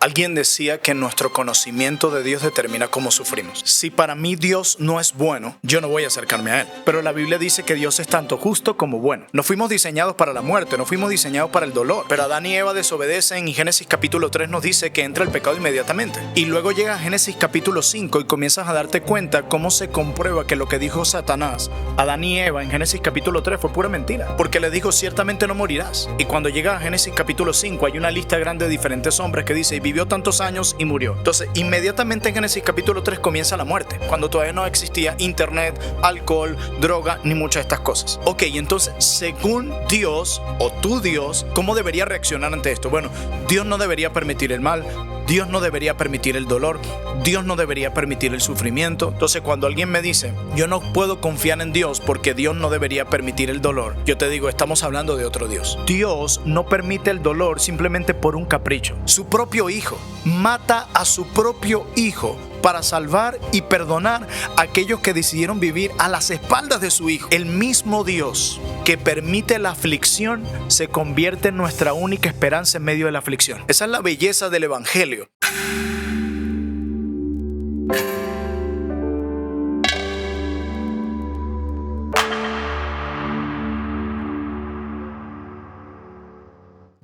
Alguien decía que nuestro conocimiento de Dios determina cómo sufrimos. Si para mí Dios no es bueno, yo no voy a acercarme a Él. Pero la Biblia dice que Dios es tanto justo como bueno. No fuimos diseñados para la muerte, no fuimos diseñados para el dolor. Pero Adán y Eva desobedecen y Génesis capítulo 3 nos dice que entra el pecado inmediatamente. Y luego llega Génesis capítulo 5 y comienzas a darte cuenta cómo se comprueba que lo que dijo Satanás, Adán y Eva en Génesis capítulo 3 fue pura mentira. Porque le dijo ciertamente no morirás. Y cuando llega a Génesis capítulo 5 hay una lista grande de diferentes hombres que dice vivió tantos años y murió. Entonces, inmediatamente en Génesis capítulo 3 comienza la muerte, cuando todavía no existía internet, alcohol, droga, ni muchas de estas cosas. Ok, entonces, según Dios, o tu Dios, ¿cómo debería reaccionar ante esto? Bueno, Dios no debería permitir el mal, Dios no debería permitir el dolor, Dios no debería permitir el sufrimiento. Entonces, cuando alguien me dice, yo no puedo confiar en Dios porque Dios no debería permitir el dolor, yo te digo, estamos hablando de otro Dios. Dios no permite el dolor simplemente por un capricho. Su propio hijo mata a su propio hijo para salvar y perdonar a aquellos que decidieron vivir a las espaldas de su hijo. El mismo Dios que permite la aflicción se convierte en nuestra única esperanza en medio de la aflicción. Esa es la belleza del evangelio.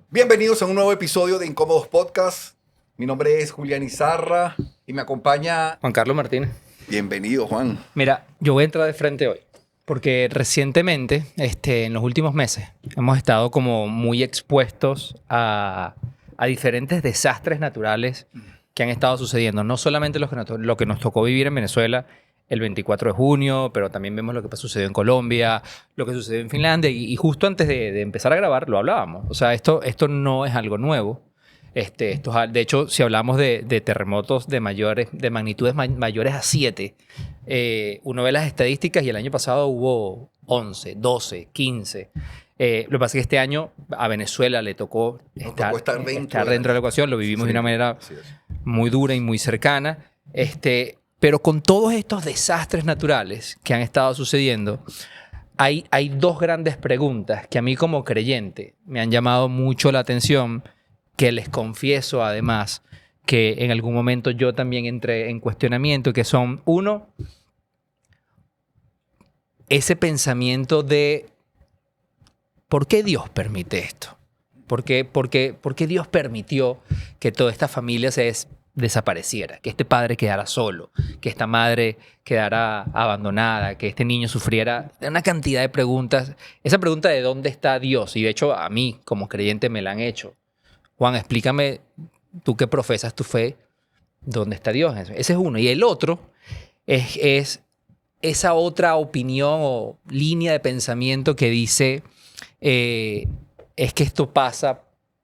Bienvenidos a un nuevo episodio de Incómodos Podcast. Mi nombre es Julián Izarra y me acompaña Juan Carlos Martínez. Bienvenido, Juan. Mira, yo voy a entrar de frente hoy porque recientemente, en los últimos meses, hemos estado como muy expuestos a diferentes desastres naturales que han estado sucediendo. No solamente lo que nos tocó vivir en Venezuela el 24 de junio, pero también vemos lo que sucedió en Colombia, lo que sucedió en Finlandia. Y justo antes de empezar a grabar lo hablábamos. O sea, esto no es algo nuevo. De hecho, si hablamos de terremotos de magnitudes mayores a 7, uno ve las estadísticas y el año pasado hubo 11, 12, 15. Lo que pasa es que este año a Venezuela le tocó estar dentro de la ecuación. Lo vivimos de una manera muy dura y muy cercana. Pero con todos estos desastres naturales que han estado sucediendo, hay dos grandes preguntas que a mí como creyente me han llamado mucho la atención, que les confieso además que en algún momento yo también entré en cuestionamiento, que son, uno, ese pensamiento de ¿por qué Dios permite esto? ¿Por qué Dios permitió que toda esta familia desapareciera, que este padre quedara solo, que esta madre quedara abandonada, que este niño sufriera? Una cantidad de preguntas. Esa pregunta de ¿dónde está Dios? Y de hecho a mí como creyente me la han hecho. Juan, explícame, tú que profesas tu fe, ¿dónde está Dios? Ese es uno. Y el otro es esa otra opinión o línea de pensamiento que dice es que esto pasa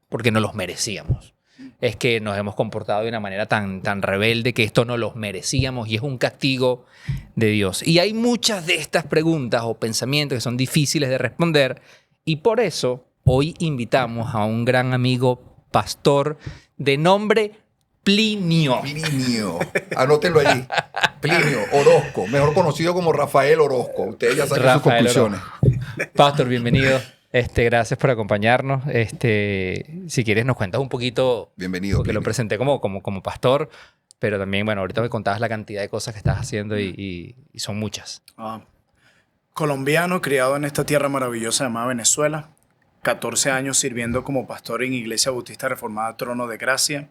porque no los merecíamos. Es que nos hemos comportado de una manera tan rebelde que esto no los merecíamos y es un castigo de Dios. Y hay muchas de estas preguntas o pensamientos que son difíciles de responder y por eso hoy invitamos a un gran amigo pastor de nombre Plinio. Plinio. Anótenlo allí. Plinio Orozco, mejor conocido como Rafael Orozco. Ustedes ya saben sus conclusiones. Pastor, bienvenido. Gracias por acompañarnos. Si quieres nos cuentas un poquito. Bienvenido. Porque Plinio lo presenté como pastor, pero también, bueno, ahorita me contabas la cantidad de cosas que estás haciendo y son muchas. Colombiano, criado en esta tierra maravillosa llamada Venezuela. 14 años sirviendo como pastor en Iglesia Bautista Reformada Trono de Gracia,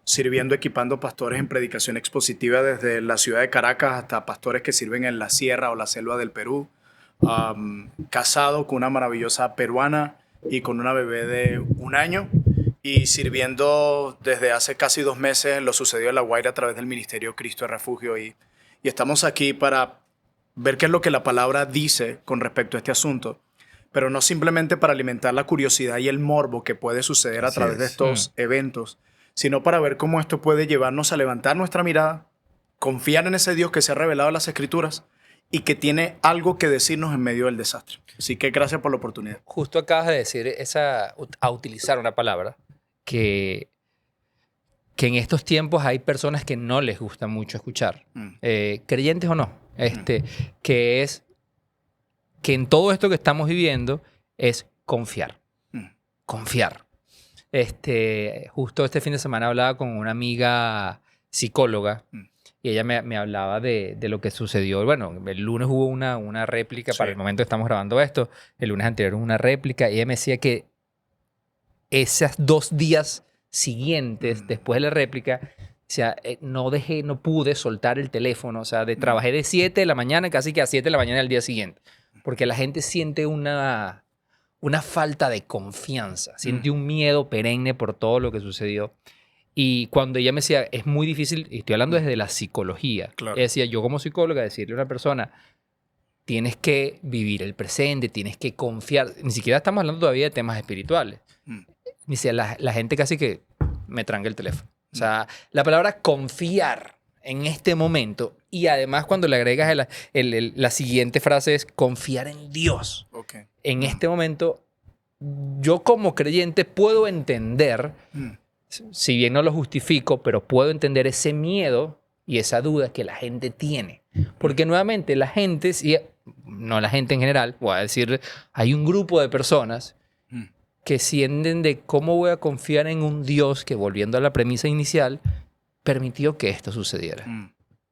sirviendo, equipando pastores en predicación expositiva desde la ciudad de Caracas hasta pastores que sirven en la sierra o la selva del Perú, casado con una maravillosa peruana y con una bebé de 1 año y sirviendo desde hace casi 2 meses en lo sucedido en La Guaira a través del Ministerio Cristo de Refugio y estamos aquí para ver qué es lo que la palabra dice con respecto a este asunto. Pero no simplemente para alimentar la curiosidad y el morbo que puede suceder a través de estos eventos, sino para ver cómo esto puede llevarnos a levantar nuestra mirada, confiar en ese Dios que se ha revelado en las Escrituras y que tiene algo que decirnos en medio del desastre. Así que gracias por la oportunidad. Justo acabas de decir a utilizar una palabra que en estos tiempos hay personas que no les gusta mucho escuchar, creyentes o no, que es que en todo esto que estamos viviendo es confiar. Confiar. Justo este fin de semana hablaba con una amiga psicóloga y ella me hablaba de lo que sucedió. Bueno, el lunes hubo una réplica, Sí. para el momento que estamos grabando esto. El lunes anterior hubo una réplica y ella me decía que esos 2 días siguientes, después de la réplica, o sea, no pude soltar el teléfono. O sea, trabajé de 7 de la mañana casi que a 7 de la mañana del día siguiente. Porque la gente siente una falta de confianza, siente un miedo perenne por todo lo que sucedió. Y cuando ella me decía, es muy difícil, y estoy hablando desde la psicología, Claro. ella decía, yo como psicóloga, decirle a una persona, tienes que vivir el presente, tienes que confiar. Ni siquiera estamos hablando todavía de temas espirituales. Me decía, la gente casi que me tranca el teléfono. O sea, la palabra confiar en este momento, y además cuando le agregas la siguiente frase es confiar en Dios. Okay. En este momento, yo como creyente puedo entender, si bien no lo justifico, pero puedo entender ese miedo y esa duda que la gente tiene. Porque nuevamente la gente, no la gente en general, voy a decir, hay un grupo de personas que sienten de cómo voy a confiar en un Dios que, volviendo a la premisa inicial, permitió que esto sucediera.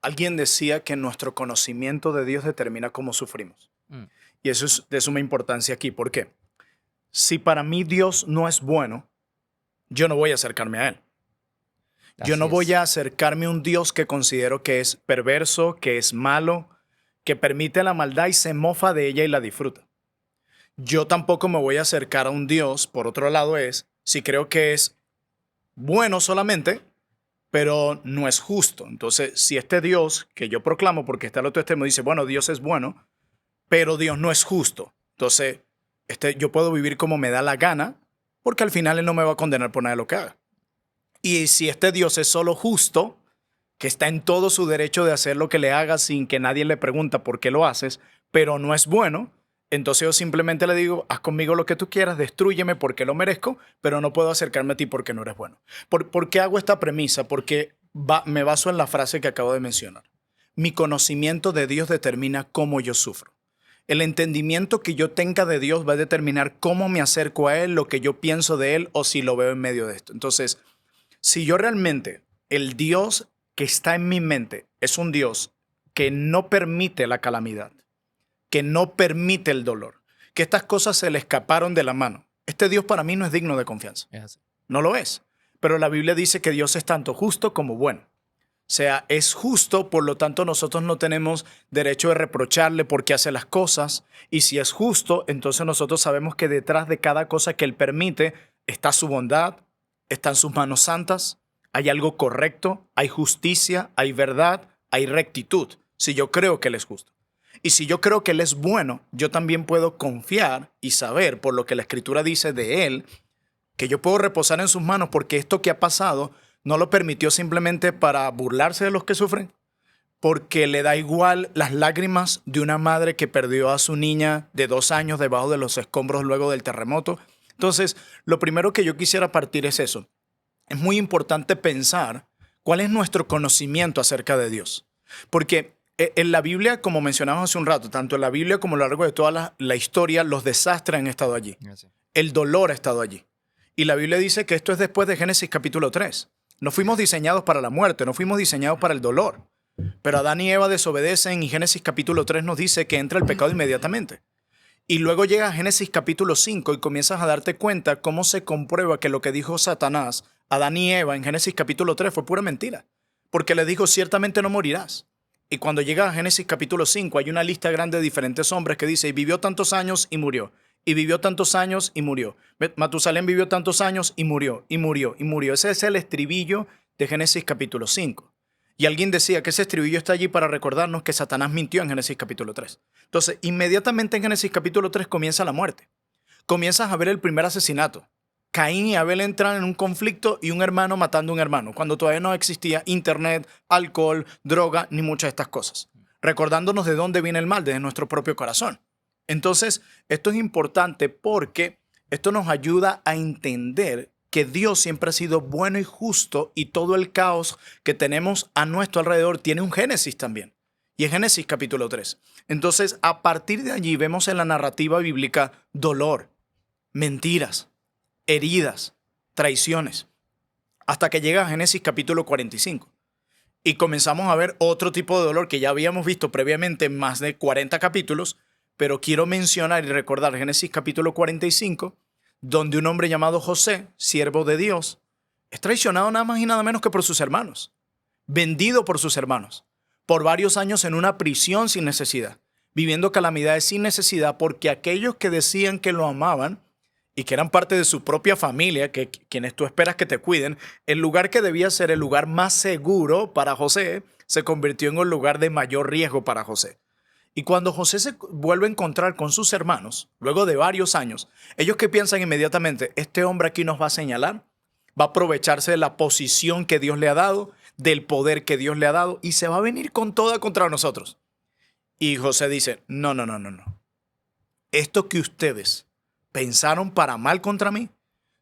Alguien decía que nuestro conocimiento de Dios determina cómo sufrimos. Y eso es de suma importancia aquí. ¿Por qué? Si para mí Dios no es bueno, yo no voy a acercarme a Él. Yo no voy a acercarme a un Dios que considero que es perverso, que es malo, que permite la maldad y se mofa de ella y la disfruta. Yo tampoco me voy a acercar a un Dios, por otro lado, si creo que es bueno solamente, pero no es justo. Entonces, si este Dios que yo proclamo, porque está el otro extremo, dice, bueno, Dios es bueno, pero Dios no es justo. Entonces, yo puedo vivir como me da la gana, porque al final Él no me va a condenar por nada de lo que haga. Y si este Dios es solo justo, que está en todo su derecho de hacer lo que le haga sin que nadie le pregunta por qué lo haces, pero no es bueno, entonces yo simplemente le digo, haz conmigo lo que tú quieras, destrúyeme porque lo merezco, pero no puedo acercarme a ti porque no eres bueno. ¿Por qué hago esta premisa? Porque me baso en la frase que acabo de mencionar. Mi conocimiento de Dios determina cómo yo sufro. El entendimiento que yo tenga de Dios va a determinar cómo me acerco a Él, lo que yo pienso de Él o si lo veo en medio de esto. Entonces, si yo realmente, el Dios que está en mi mente es un Dios que no permite la calamidad, que no permite el dolor, que estas cosas se le escaparon de la mano. Este Dios para mí no es digno de confianza. No lo es. Pero la Biblia dice que Dios es tanto justo como bueno. O sea, es justo, por lo tanto nosotros no tenemos derecho de reprocharle por qué hace las cosas. Y si es justo, entonces nosotros sabemos que detrás de cada cosa que Él permite está su bondad, están sus manos santas, hay algo correcto, hay justicia, hay verdad, hay rectitud. Si yo creo que Él es justo. Y si yo creo que Él es bueno, yo también puedo confiar y saber por lo que la Escritura dice de Él, que yo puedo reposar en sus manos porque esto que ha pasado no lo permitió simplemente para burlarse de los que sufren, porque le da igual las lágrimas de una madre que perdió a su niña de 2 años debajo de los escombros luego del terremoto. Entonces, lo primero que yo quisiera partir es eso. Es muy importante pensar cuál es nuestro conocimiento acerca de Dios. Porque en la Biblia, como mencionamos hace un rato, tanto en la Biblia como a lo largo de toda la historia, los desastres han estado allí. El dolor ha estado allí. Y la Biblia dice que esto es después de Génesis capítulo 3. No fuimos diseñados para la muerte, no fuimos diseñados para el dolor. Pero Adán y Eva desobedecen y Génesis capítulo 3 nos dice que entra el pecado inmediatamente. Y luego llega Génesis capítulo 5 y comienzas a darte cuenta cómo se comprueba que lo que dijo Satanás, Adán y Eva en Génesis capítulo 3 fue pura mentira. Porque les dijo, ciertamente no morirás. Y cuando llega a Génesis capítulo 5 hay una lista grande de diferentes hombres que dice, y vivió tantos años y murió. Y vivió tantos años y murió. Matusalén vivió tantos años y murió, y murió, y murió. Ese es el estribillo de Génesis capítulo 5. Y alguien decía que ese estribillo está allí para recordarnos que Satanás mintió en Génesis capítulo 3. Entonces, inmediatamente en Génesis capítulo 3 comienza la muerte. Comienzas a ver el primer asesinato. Caín y Abel entran en un conflicto y un hermano matando a un hermano, cuando todavía no existía internet, alcohol, droga, ni muchas de estas cosas. Recordándonos de dónde viene el mal, desde nuestro propio corazón. Entonces, esto es importante porque esto nos ayuda a entender que Dios siempre ha sido bueno y justo y todo el caos que tenemos a nuestro alrededor tiene un génesis también. Y es Génesis capítulo 3. Entonces, a partir de allí vemos en la narrativa bíblica dolor, mentiras, heridas, traiciones, hasta que llega a Génesis capítulo 45. Y comenzamos a ver otro tipo de dolor que ya habíamos visto previamente en más de 40 capítulos, pero quiero mencionar y recordar Génesis capítulo 45, donde un hombre llamado José, siervo de Dios, es traicionado nada más y nada menos que por sus hermanos, vendido por sus hermanos, por varios años en una prisión sin necesidad, viviendo calamidades sin necesidad, porque aquellos que decían que lo amaban y que eran parte de su propia familia, que quienes tú esperas que te cuiden, el lugar que debía ser el lugar más seguro para José, se convirtió en un lugar de mayor riesgo para José. Y cuando José se vuelve a encontrar con sus hermanos, luego de varios años, ellos que piensan inmediatamente, este hombre aquí nos va a señalar, va a aprovecharse de la posición que Dios le ha dado, del poder que Dios le ha dado, y se va a venir con toda contra nosotros. Y José dice, no. Esto que ustedes pensaron para mal contra mí,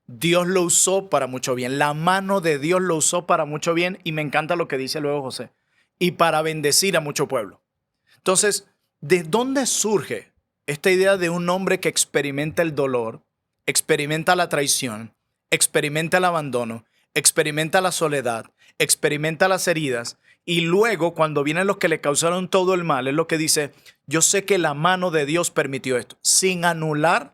Dios lo usó para mucho bien. La mano de Dios lo usó para mucho bien. Y me encanta lo que dice luego José. Y para bendecir a mucho pueblo. Entonces, ¿de dónde surge esta idea de un hombre que experimenta el dolor, experimenta la traición, experimenta el abandono, experimenta la soledad, experimenta las heridas? Y luego, cuando vienen los que le causaron todo el mal, es lo que dice, yo sé que la mano de Dios permitió esto, sin anular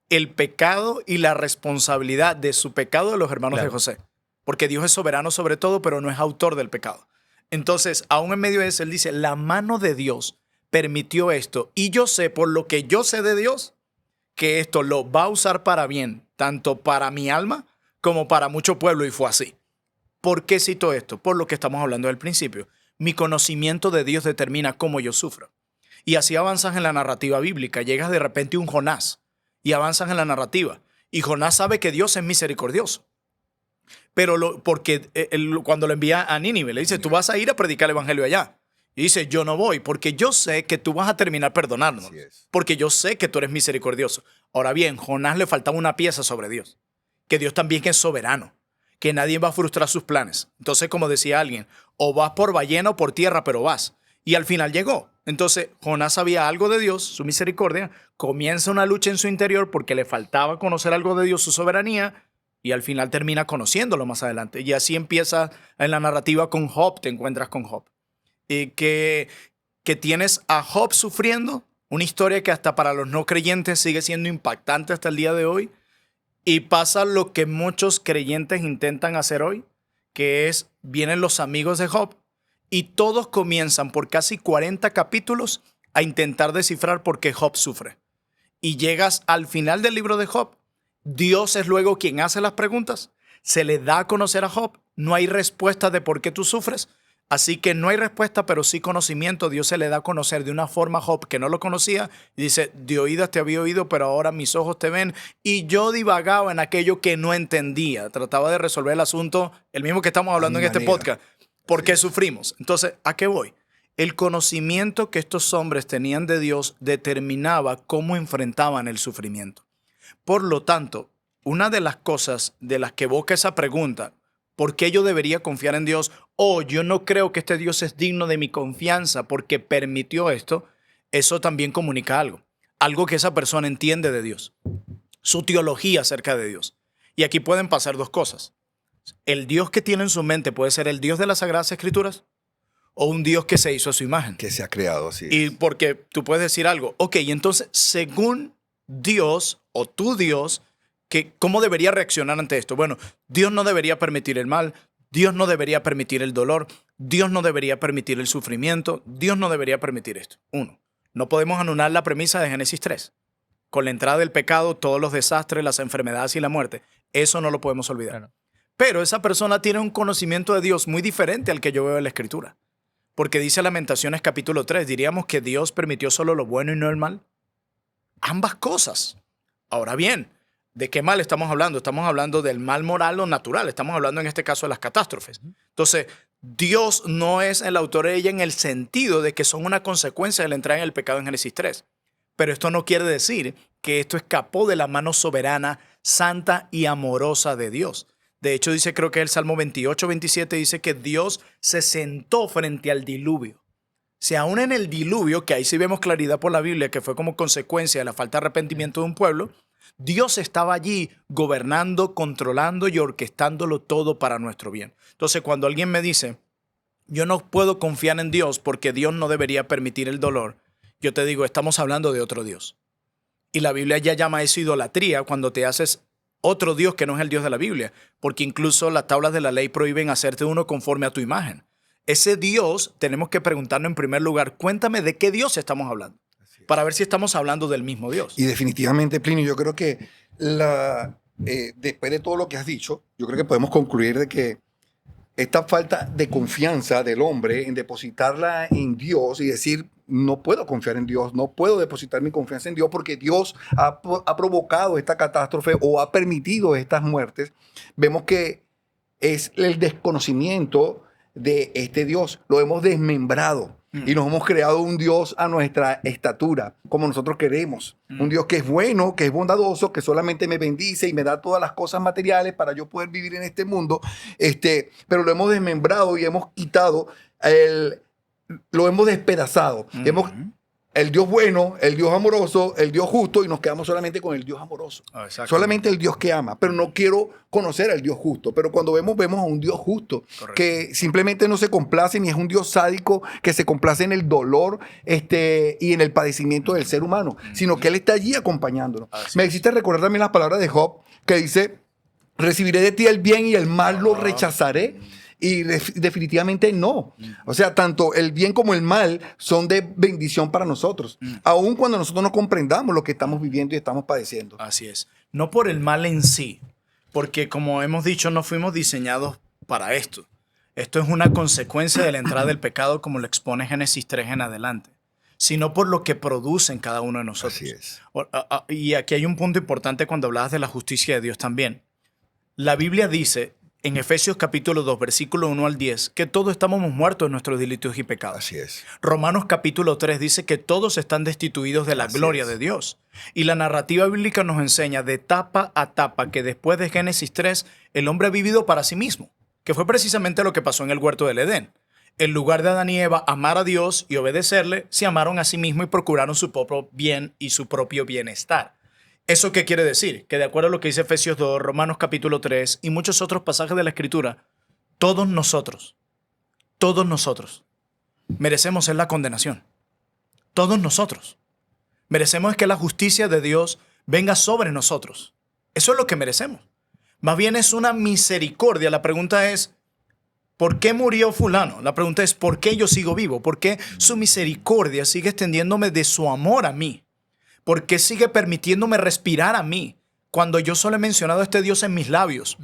el pecado y la responsabilidad de su pecado de los hermanos de José. Porque Dios es soberano sobre todo, pero no es autor del pecado. Entonces, aún en medio de eso, él dice, la mano de Dios permitió esto. Y yo sé, por lo que yo sé de Dios, que esto lo va a usar para bien, tanto para mi alma como para mucho pueblo. Y fue así. ¿Por qué cito esto? Por lo que estamos hablando del principio. Mi conocimiento de Dios determina cómo yo sufro. Y así avanzas en la narrativa bíblica. Llegas de repente a un Jonás y avanzas en la narrativa. Y Jonás sabe que Dios es misericordioso. Pero porque cuando lo envía a Nínive, le dice, tú vas a ir a predicar el evangelio allá. Y dice, yo no voy porque yo sé que tú vas a terminar perdonándonos. Porque yo sé que tú eres misericordioso. Ahora bien, Jonás le faltaba una pieza sobre Dios. Que Dios también es soberano. Que nadie va a frustrar sus planes. Entonces, como decía alguien, o vas por ballena o por tierra, pero vas. Y al final llegó. Entonces, Jonás sabía algo de Dios, su misericordia. Comienza una lucha en su interior porque le faltaba conocer algo de Dios, su soberanía. Y al final termina conociéndolo más adelante. Y así empieza en la narrativa con Job, te encuentras con Job. Y que tienes a Job sufriendo, una historia que hasta para los no creyentes sigue siendo impactante hasta el día de hoy. Y pasa lo que muchos creyentes intentan hacer hoy, que es, vienen los amigos de Job y todos comienzan por casi 40 capítulos a intentar descifrar por qué Job sufre. Y llegas al final del libro de Job. Dios es luego quien hace las preguntas. Se le da a conocer a Job. No hay respuesta de por qué tú sufres. Así que no hay respuesta, pero sí conocimiento. Dios se le da a conocer de una forma a Job que no lo conocía. Y dice, de oídas te había oído, pero ahora mis ojos te ven. Y yo divagaba en aquello que no entendía. Trataba de resolver el asunto, el mismo que estamos hablando en este podcast. ¿Por qué sufrimos? Entonces, ¿a qué voy? El conocimiento que estos hombres tenían de Dios determinaba cómo enfrentaban el sufrimiento. Por lo tanto, una de las cosas de las que evoca esa pregunta, ¿por qué yo debería confiar en Dios? O yo no creo que este Dios es digno de mi confianza porque permitió esto. Eso también comunica algo. Algo que esa persona entiende de Dios. Su teología acerca de Dios. Y aquí pueden pasar dos cosas. El Dios que tiene en su mente puede ser el Dios de las Sagradas Escrituras o un Dios que se hizo a su imagen. Que se ha creado así. Y porque tú puedes decir algo. Ok, y entonces, según Dios o tu Dios, ¿cómo debería reaccionar ante esto? Bueno, Dios no debería permitir el mal, Dios no debería permitir el dolor, Dios no debería permitir el sufrimiento, Dios no debería permitir esto. Uno, no podemos anular la premisa de Génesis 3. Con la entrada del pecado, todos los desastres, las enfermedades y la muerte. Eso no lo podemos olvidar. Claro. Pero esa persona tiene un conocimiento de Dios muy diferente al que yo veo en la Escritura. Porque dice Lamentaciones capítulo 3, diríamos que Dios permitió solo lo bueno y no el mal. Ambas cosas. Ahora bien, ¿de qué mal estamos hablando? Estamos hablando del mal moral o natural. Estamos hablando en este caso de las catástrofes. Entonces, Dios no es el autor de ella en el sentido de que son una consecuencia de la entrada en el pecado en Génesis 3. Pero esto no quiere decir que esto escapó de la mano soberana, santa y amorosa de Dios. De hecho, dice, creo que el Salmo 28, 27 dice que Dios se sentó frente al diluvio. Si aún en el diluvio, que ahí sí vemos claridad por la Biblia, que fue como consecuencia de la falta de arrepentimiento de un pueblo, Dios estaba allí gobernando, controlando y orquestándolo todo para nuestro bien. Entonces, cuando alguien me dice, yo no puedo confiar en Dios porque Dios no debería permitir el dolor, yo te digo, estamos hablando de otro Dios. Y la Biblia ya llama eso idolatría cuando te haces otro Dios que no es el Dios de la Biblia, porque incluso las tablas de la ley prohíben hacerte uno conforme a tu imagen. Ese Dios, tenemos que preguntarnos en primer lugar, cuéntame de qué Dios estamos hablando, para ver si estamos hablando del mismo Dios. Y definitivamente, Plinio, yo creo que después de todo lo que has dicho, yo creo que podemos concluir de que esta falta de confianza del hombre en depositarla en Dios y decir, no puedo confiar en Dios, no puedo depositar mi confianza en Dios porque Dios ha provocado esta catástrofe o ha permitido estas muertes, vemos que es el desconocimiento de este Dios. Lo hemos desmembrado y nos hemos creado un Dios a nuestra estatura, como nosotros queremos. Un Dios que es bueno, que es bondadoso, que solamente me bendice y me da todas las cosas materiales para yo poder vivir en este mundo. Pero lo hemos desmembrado y hemos quitado, lo hemos despedazado. El Dios bueno, el Dios amoroso, el Dios justo, y nos quedamos solamente con el Dios amoroso. Solamente el Dios que ama, pero no quiero conocer al Dios justo. Pero cuando vemos a un Dios justo, que simplemente no se complace, ni es un Dios sádico que se complace en el dolor y en el padecimiento del ser humano, sino que Él está allí acompañándonos. Me hiciste recordar también las palabras de Job, que dice, recibiré de ti el bien y el mal lo rechazaré. Y definitivamente no. O sea, tanto el bien como el mal son de bendición para nosotros, aun cuando nosotros no comprendamos lo que estamos viviendo y estamos padeciendo. Así es. No por el mal en sí, porque como hemos dicho, no fuimos diseñados para esto. Esto es una consecuencia de la entrada del pecado, como lo expone Génesis 3 en adelante, sino por lo que produce en cada uno de nosotros. Así es. Y aquí hay un punto importante cuando hablabas de la justicia de Dios también. La Biblia dice en Efesios capítulo 2, versículo 1 al 10, que todos estamos muertos en nuestros delitos y pecados. Así es. Romanos capítulo 3 dice que todos están destituidos de la gloria de Dios. Y la narrativa bíblica nos enseña de tapa a tapa que después de Génesis 3, el hombre ha vivido para sí mismo, que fue precisamente lo que pasó en el huerto del Edén. En lugar de Adán y Eva amar a Dios y obedecerle, se amaron a sí mismos y procuraron su propio bien y su propio bienestar. ¿Eso qué quiere decir? Que de acuerdo a lo que dice Efesios 2, Romanos capítulo 3 y muchos otros pasajes de la Escritura, todos nosotros merecemos ser la condenación. Todos nosotros. Merecemos que la justicia de Dios venga sobre nosotros. Eso es lo que merecemos. Más bien es una misericordia. La pregunta es, ¿por qué murió fulano? La pregunta es, ¿por qué yo sigo vivo? ¿Por qué su misericordia sigue extendiéndome de su amor a mí? ¿Por qué sigue permitiéndome respirar a mí cuando yo solo he mencionado a este Dios en mis labios?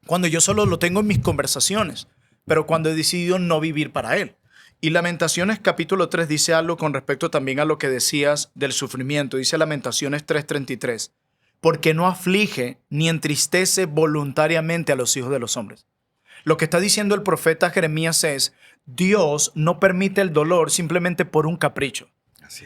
Cuando yo solo lo tengo en mis conversaciones, pero cuando he decidido no vivir para Él. Y Lamentaciones capítulo 3 dice algo con respecto también a lo que decías del sufrimiento. Dice Lamentaciones 3:33, porque no aflige ni entristece voluntariamente a los hijos de los hombres. Lo que está diciendo el profeta Jeremías es, Dios no permite el dolor simplemente por un capricho.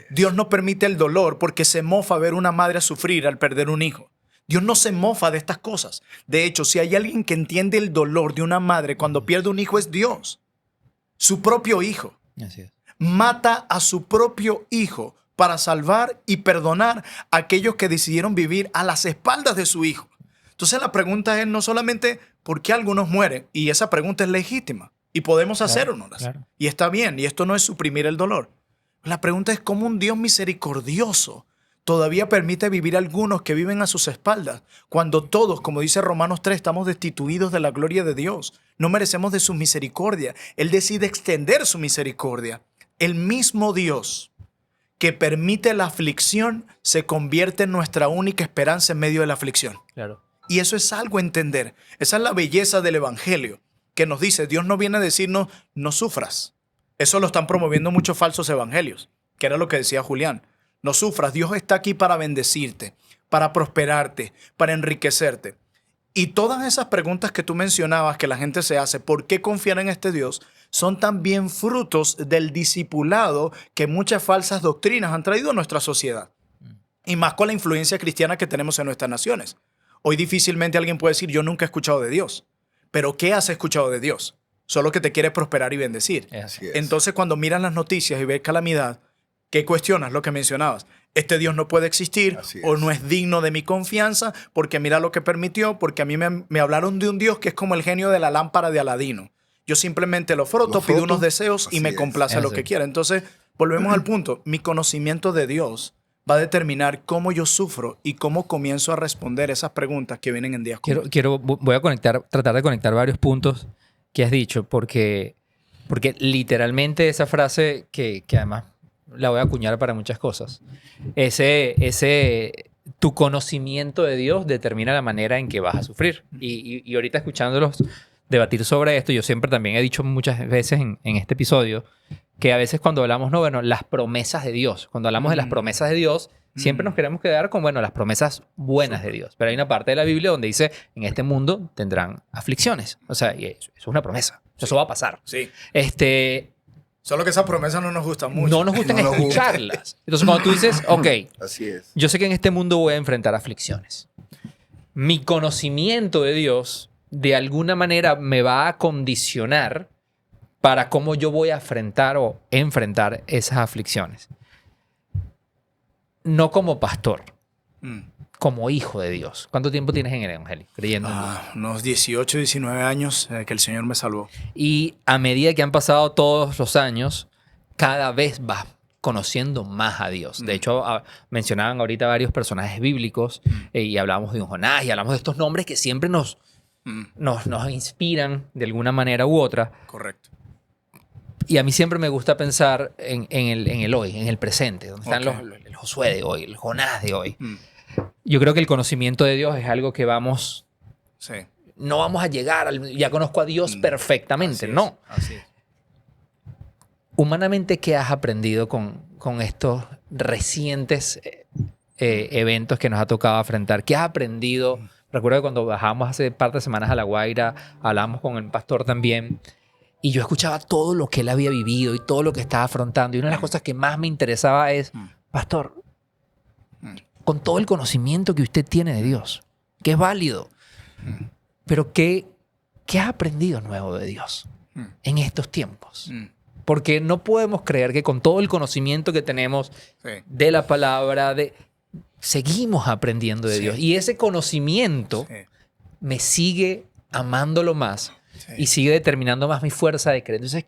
Dios no permite el dolor porque se mofa ver una madre sufrir al perder un hijo. Dios no se mofa de estas cosas. De hecho, si hay alguien que entiende el dolor de una madre cuando pierde un hijo, es Dios. Su propio hijo. Así es. Mata a su propio hijo para salvar y perdonar a aquellos que decidieron vivir a las espaldas de su hijo. Entonces la pregunta es no solamente por qué algunos mueren, y esa pregunta es legítima, y podemos hacernos. Claro. Y está bien, y esto no es suprimir el dolor. La pregunta es cómo un Dios misericordioso todavía permite vivir a algunos que viven a sus espaldas, cuando todos, como dice Romanos 3, estamos destituidos de la gloria de Dios. No merecemos de su misericordia. Él decide extender su misericordia. El mismo Dios que permite la aflicción se convierte en nuestra única esperanza en medio de la aflicción. Claro. Y eso es algo a entender. Esa es la belleza del Evangelio, que nos dice, Dios no viene a decirnos, no sufras. Eso lo están promoviendo muchos falsos evangelios, que era lo que decía Julián. No sufras, Dios está aquí para bendecirte, para prosperarte, para enriquecerte. Y todas esas preguntas que tú mencionabas que la gente se hace, ¿por qué confiar en este Dios? Son también frutos del discipulado que muchas falsas doctrinas han traído a nuestra sociedad. Y más con la influencia cristiana que tenemos en nuestras naciones. Hoy difícilmente alguien puede decir, yo nunca he escuchado de Dios. ¿Pero qué has escuchado de Dios? Solo que te quiere prosperar y bendecir. Así es. Entonces, cuando miras las noticias y ves calamidad, ¿qué cuestionas? Lo que mencionabas. este Dios no puede existir Así o es. no es digno de mi confianza porque mira lo que permitió, porque a mí me hablaron de un Dios que es como el genio de la lámpara de Aladino. Yo simplemente lo froto, pido unos deseos y así me es. complace lo Así que es. quiera. Entonces, volvemos al punto. Mi conocimiento de Dios va a determinar cómo yo sufro y cómo comienzo a responder esas preguntas que vienen en días como este. Voy a tratar de conectar varios puntos que has dicho, porque literalmente esa frase que además la voy a acuñar para muchas cosas, tu conocimiento de Dios determina la manera en que vas a sufrir. Y ahorita escuchándolos debatir sobre esto, yo siempre también he dicho muchas veces en este episodio que a veces cuando hablamos, no, bueno, las promesas de Dios, cuando hablamos de las promesas de Dios, siempre nos queremos quedar con, bueno, las promesas buenas de Dios. Pero hay una parte de la Biblia donde dice, en este mundo tendrán aflicciones. O sea, y eso es una promesa. Eso va a pasar. Sí. Solo que esas promesas no nos gustan mucho. No nos gustan No nos gustan. escucharlas. Entonces, cuando tú dices, ok, Así es. yo sé que en este mundo voy a enfrentar aflicciones. Mi conocimiento de Dios, de alguna manera, me va a condicionar para cómo yo voy a enfrentar esas aflicciones. No como pastor, como hijo de Dios. ¿Cuánto tiempo tienes en el Evangelio creyendo en Dios? Unos 18, 19 años que el Señor me salvó. Y a medida que han pasado todos los años, cada vez vas conociendo más a Dios. De hecho, mencionaban ahorita varios personajes bíblicos y hablamos de un Jonás y hablamos de estos nombres que siempre nos inspiran de alguna manera u otra. Correcto. Y a mí siempre me gusta pensar en el hoy, en el presente, donde están el Josué de hoy, el Jonás de hoy. Yo creo que el conocimiento de Dios es algo que no vamos a llegar ya conozco a Dios perfectamente, no. Así es. Humanamente, ¿qué has aprendido con estos recientes eventos que nos ha tocado afrontar? ¿Qué has aprendido? Recuerdo que cuando bajamos hace un par de semanas a La Guaira, hablamos con el pastor también, y yo escuchaba todo lo que él había vivido y todo lo que estaba afrontando. Y una de las cosas que más me interesaba es, pastor, con todo el conocimiento que usted tiene de Dios, que es válido, pero ¿qué has aprendido nuevo de Dios en estos tiempos? Porque no podemos creer que con todo el conocimiento que tenemos de la palabra, seguimos aprendiendo de Dios. Y ese conocimiento me sigue amándolo más y sigue determinando más mi fuerza de creer. Entonces,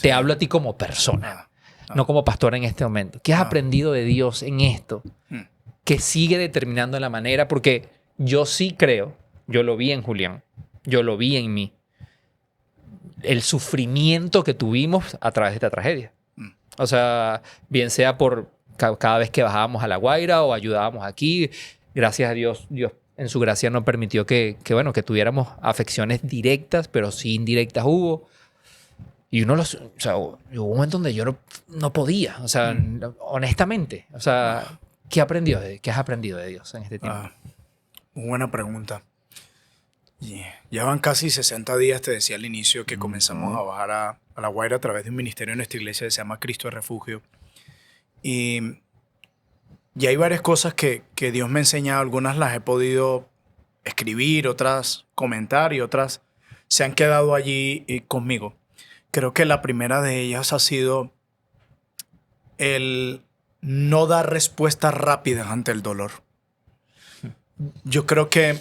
te hablo a ti como persona, no como pastor en este momento. ¿Qué has aprendido de Dios en esto? Que sigue determinando la manera, porque yo sí creo, yo lo vi en Julián, yo lo vi en mí, el sufrimiento que tuvimos a través de esta tragedia. O sea, bien sea por cada vez que bajábamos a La Guaira o ayudábamos aquí, gracias a Dios, Dios en su gracia no permitió que tuviéramos afecciones directas, pero sí indirectas hubo. Y hubo un momento donde yo no podía, o sea, honestamente. O sea, ¿qué has aprendido de Dios en este tiempo? Muy buena pregunta. Ya van casi 60 días, te decía al inicio, que comenzamos a bajar a La Guaira a través de un ministerio en nuestra iglesia que se llama Cristo de Refugio. Y hay varias cosas que Dios me ha enseñado. Algunas las he podido escribir, otras comentar y otras se han quedado allí conmigo. Creo que la primera de ellas ha sido el no dar respuestas rápidas ante el dolor. Yo creo que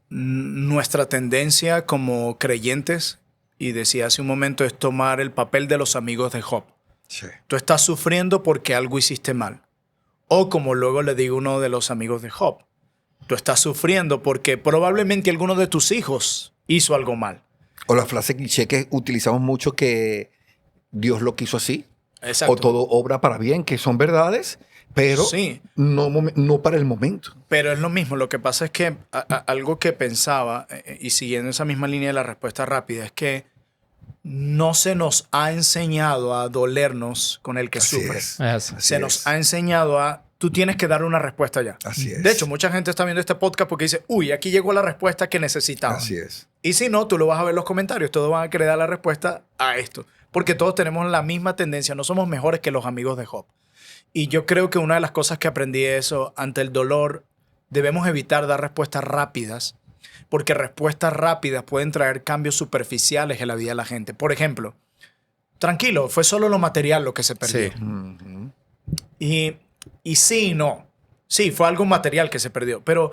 nuestra tendencia como creyentes, y decía hace un momento, es tomar el papel de los amigos de Job. Sí. Tú estás sufriendo porque algo hiciste mal. O como luego le digo a uno de los amigos de Job, tú estás sufriendo porque probablemente alguno de tus hijos hizo algo mal. O la frase cliché que utilizamos mucho, que Dios lo quiso así. Exacto. O todo obra para bien, que son verdades, pero no para el momento. Pero es lo mismo. Lo que pasa es que algo que pensaba, y siguiendo esa misma línea de la respuesta rápida, es que no se nos ha enseñado a dolernos con el que Así sufre. es. Se nos ha enseñado a, tú tienes que dar una respuesta ya. Así es. De hecho, mucha gente está viendo este podcast porque dice, uy, aquí llegó la respuesta que necesitaba. Así es. Y si no, tú lo vas a ver en los comentarios. Todos van a querer dar la respuesta a esto. Porque todos tenemos la misma tendencia. No somos mejores que los amigos de Job. Y yo creo que una de las cosas que aprendí es eso. Ante el dolor, debemos evitar dar respuestas rápidas. Porque respuestas rápidas pueden traer cambios superficiales en la vida de la gente. Por ejemplo, tranquilo, fue solo lo material lo que se perdió. Sí. Y Y sí y no. Sí, fue algo material que se perdió, pero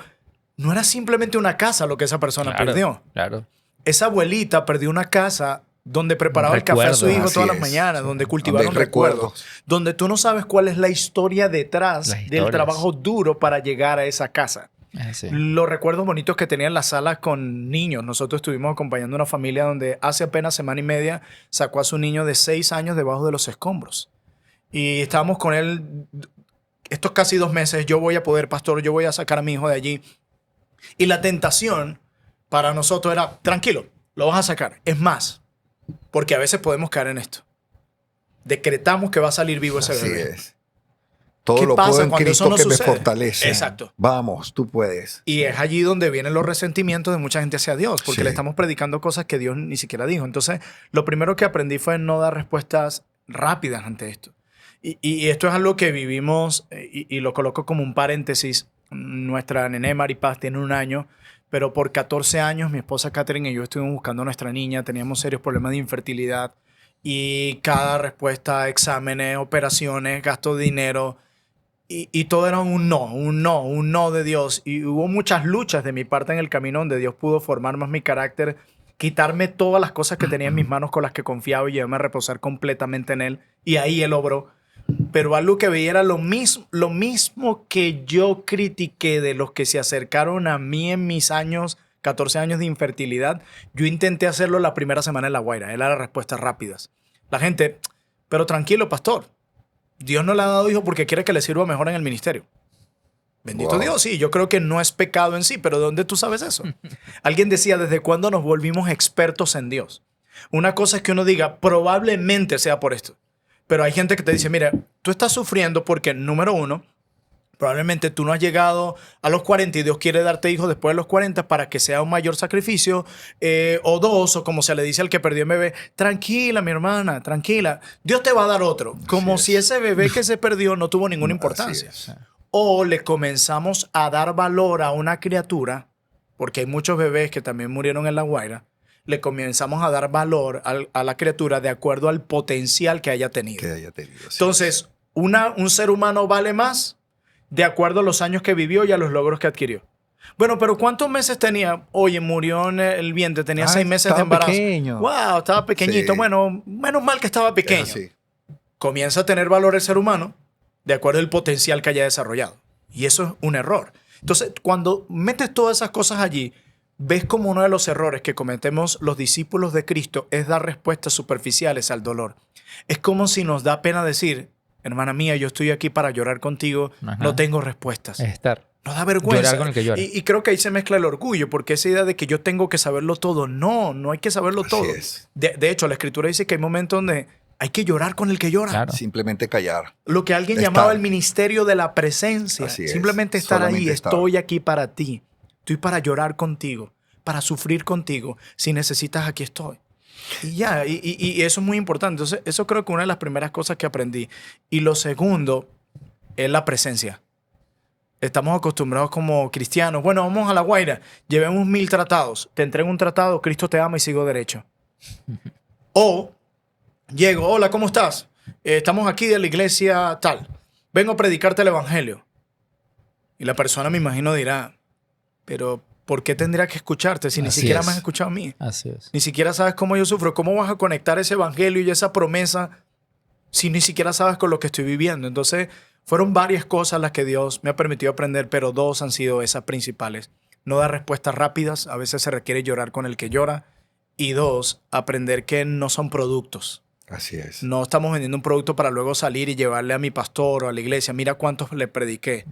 no era simplemente una casa lo que esa persona perdió. Claro. Esa abuelita perdió una casa donde preparaba el café a su hijo Así todas las es. mañanas, Sí. donde Donde cultivaron hay recuerdos, recuerdos. donde tú no sabes cuál es la historia detrás Las del historias. trabajo duro para llegar a esa casa. Sí. Los recuerdos bonitos que tenía en las salas con niños. Nosotros estuvimos acompañando a una familia donde hace apenas semana y media sacó a su niño de 6 años debajo de los escombros. Y estábamos con él estos casi 2 meses. Yo voy a poder, pastor, yo voy a sacar a mi hijo de allí. Y la tentación para nosotros era, tranquilo, lo vas a sacar. Es más, porque a veces podemos caer en esto. Decretamos que va a salir vivo ese Así bebé. es. Todo ¿Qué lo pasa puedo en cuando eso Cristo no que me sucede? fortalece. Exacto. Vamos, tú puedes. Y es allí donde vienen los resentimientos de mucha gente hacia Dios, porque Sí. le estamos predicando cosas que Dios ni siquiera dijo. Entonces, lo primero que aprendí fue no dar respuestas rápidas ante esto. Y esto es algo que vivimos, y lo coloco como un paréntesis. Nuestra nené Maripaz tiene 1 año, pero por 14 años mi esposa Catherine y yo estuvimos buscando a nuestra niña, teníamos serios problemas de infertilidad y cada respuesta, exámenes, operaciones, gasto de dinero, y todo era un no de Dios. Y hubo muchas luchas de mi parte en el camino donde Dios pudo formar más mi carácter, quitarme todas las cosas que tenía en mis manos con las que confiaba y llevarme a reposar completamente en Él. Y ahí Él obró. Pero algo que veía era lo mismo que yo critiqué de los que se acercaron a mí en mis años, 14 años de infertilidad. Yo intenté hacerlo la primera semana en La Guaira. Él era las respuestas rápidas. La gente, pero tranquilo, pastor. Dios no le ha dado hijo porque quiere que le sirva mejor en el ministerio. Bendito Wow. Dios, sí, yo creo que no es pecado en sí, pero ¿de dónde tú sabes eso? Alguien decía, ¿desde cuándo nos volvimos expertos en Dios? Una cosa es que uno diga, probablemente sea por esto. Pero hay gente que te dice, mira, tú estás sufriendo porque, número uno, probablemente tú no has llegado a los 40 y Dios quiere darte hijos después de los 40 para que sea un mayor sacrificio. O 2, o como se le dice al que perdió el bebé, tranquila, mi hermana, tranquila. Dios te va a dar otro. Como Así si es. ese bebé que se perdió no tuvo ninguna importancia. Así es. O le comenzamos a dar valor a una criatura, porque hay muchos bebés que también murieron en La Guaira, le comenzamos a dar valor a la criatura de acuerdo al potencial que haya tenido. Que haya tenido. Así Entonces, un ser humano vale más de acuerdo a los años que vivió y a los logros que adquirió. Bueno, pero ¿cuántos meses tenía? Oye, murió en el vientre, tenía 6 meses de estaba embarazo. pequeño. Wow, estaba pequeñito. Sí. Bueno, menos mal que estaba es. pequeño. Es así. Comienza a tener valor el ser humano de acuerdo al potencial que haya desarrollado. Y eso es un error. Entonces, cuando metes todas esas cosas allí, ves como uno de los errores que cometemos los discípulos de Cristo es dar respuestas superficiales al dolor. Es como si nos da pena decir, hermana mía, yo estoy aquí para llorar contigo, Ajá. no tengo respuestas. Es estar. Nos da vergüenza. Llorar con el que llora. Y creo que ahí se mezcla el orgullo, porque esa idea de que yo tengo que saberlo todo, no hay que saberlo Así todo. es. De hecho, la Escritura dice que hay momentos donde hay que llorar con el que llora. Claro. Simplemente callar. Lo que alguien Estar. llamaba el ministerio de la presencia. Así es. Simplemente estar Solamente ahí. estar. Estoy aquí para ti. Estoy para llorar contigo, para sufrir contigo. Si necesitas, aquí estoy. Y ya, y eso es muy importante. Entonces, eso creo que una de las primeras cosas que aprendí. Y lo segundo es la presencia. Estamos acostumbrados como cristianos. Bueno, vamos a La Guaira. Llevemos 1000 tratados. Te entrego un tratado, Cristo te ama y sigo derecho. O llego, hola, ¿cómo estás? Estamos aquí de la iglesia tal. Vengo a predicarte el evangelio. Y la persona, me imagino, dirá, pero ¿por qué tendría que escucharte si ni Así siquiera es. me has escuchado a mí? Así es. Ni siquiera sabes cómo yo sufro. ¿Cómo vas a conectar ese evangelio y esa promesa si ni siquiera sabes con lo que estoy viviendo? Entonces, fueron varias cosas las que Dios me ha permitido aprender, pero 2 han sido esas principales. No dar respuestas rápidas. A veces se requiere llorar con el que llora. Y 2, aprender que no son productos. Así es. No estamos vendiendo un producto para luego salir y llevarle a mi pastor o a la iglesia. Mira cuántos le prediqué.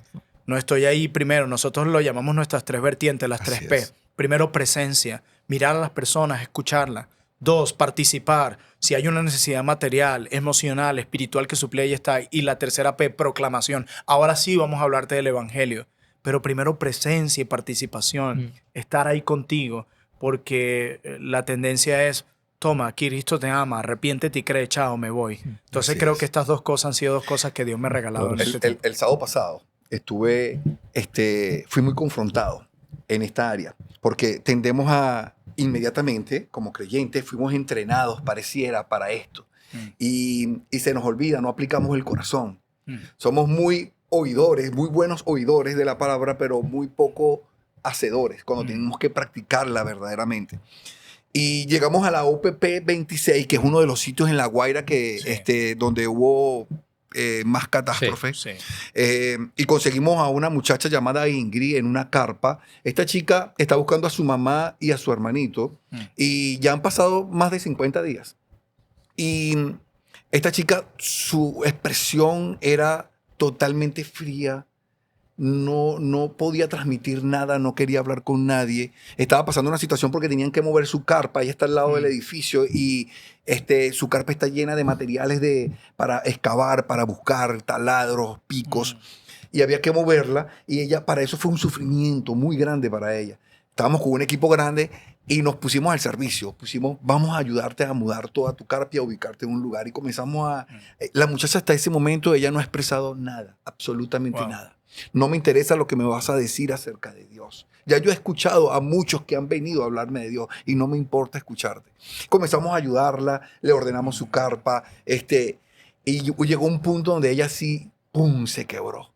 No estoy ahí primero. Nosotros lo llamamos nuestras 3 vertientes, las Así 3 P. es. Primero, presencia. Mirar a las personas, escucharlas. 2, participar. Si hay una necesidad material, emocional, espiritual que suple, ahí está. Y la tercera P, proclamación. Ahora sí vamos a hablarte del evangelio. Pero primero, presencia y participación. Estar ahí contigo. Porque la tendencia es, toma, Cristo te ama, arrepiéntete y cree, chao, me voy. Entonces Así creo es. que estas 2 cosas han sido 2 cosas que Dios me ha regalado en este tiempo. El sábado pasado fui muy confrontado en esta área, porque tendemos a inmediatamente, como creyentes, fuimos entrenados, pareciera, para esto. Y se nos olvida, no aplicamos el corazón. Somos muy oidores, muy buenos oidores de la palabra, pero muy poco hacedores, cuando tenemos que practicarla verdaderamente. Y llegamos a la OPP 26, que es uno de los sitios en La Guaira donde hubo más catástrofes. Sí. Y conseguimos a una muchacha llamada Ingrid en una carpa. Esta chica está buscando a su mamá y a su hermanito. Y ya han pasado más de 50 días. Y esta chica, su expresión era totalmente fría. No podía transmitir nada, no quería hablar con nadie. Estaba pasando una situación porque tenían que mover su carpa. Ella está al lado del edificio y su carpa está llena de materiales para excavar, para buscar taladros, picos. Y había que moverla y ella, para eso fue un sufrimiento muy grande para ella. Estábamos con un equipo grande y nos pusimos al servicio. Vamos a ayudarte a mudar toda tu carpa y a ubicarte en un lugar. Y comenzamos a... La muchacha hasta ese momento, ella no ha expresado nada, absolutamente nada. No me interesa lo que me vas a decir acerca de Dios. Ya yo he escuchado a muchos que han venido a hablarme de Dios y no me importa escucharte. Comenzamos a ayudarla, le ordenamos su carpa, y llegó un punto donde ella sí, ¡pum!, se quebró.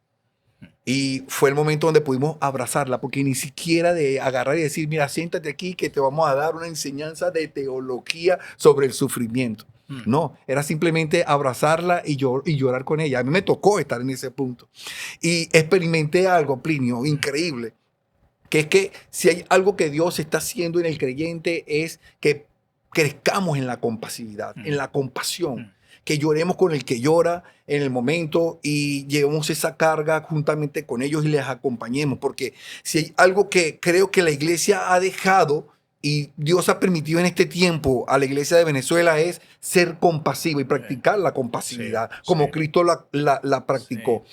Y fue el momento donde pudimos abrazarla, porque ni siquiera de agarrar y decir, mira, siéntate aquí que te vamos a dar una enseñanza de teología sobre el sufrimiento. No, era simplemente abrazarla y llorar con ella. A mí me tocó estar en ese punto. Y experimenté algo, Plinio, increíble, que es que si hay algo que Dios está haciendo en el creyente es que crezcamos en la compasividad, en la compasión. Que lloremos con el que llora en el momento y llevemos esa carga juntamente con ellos y les acompañemos. Porque si hay algo que creo que la iglesia ha dejado y Dios ha permitido en este tiempo a la iglesia de Venezuela es ser compasiva y practicar la compasividad como Cristo la practicó.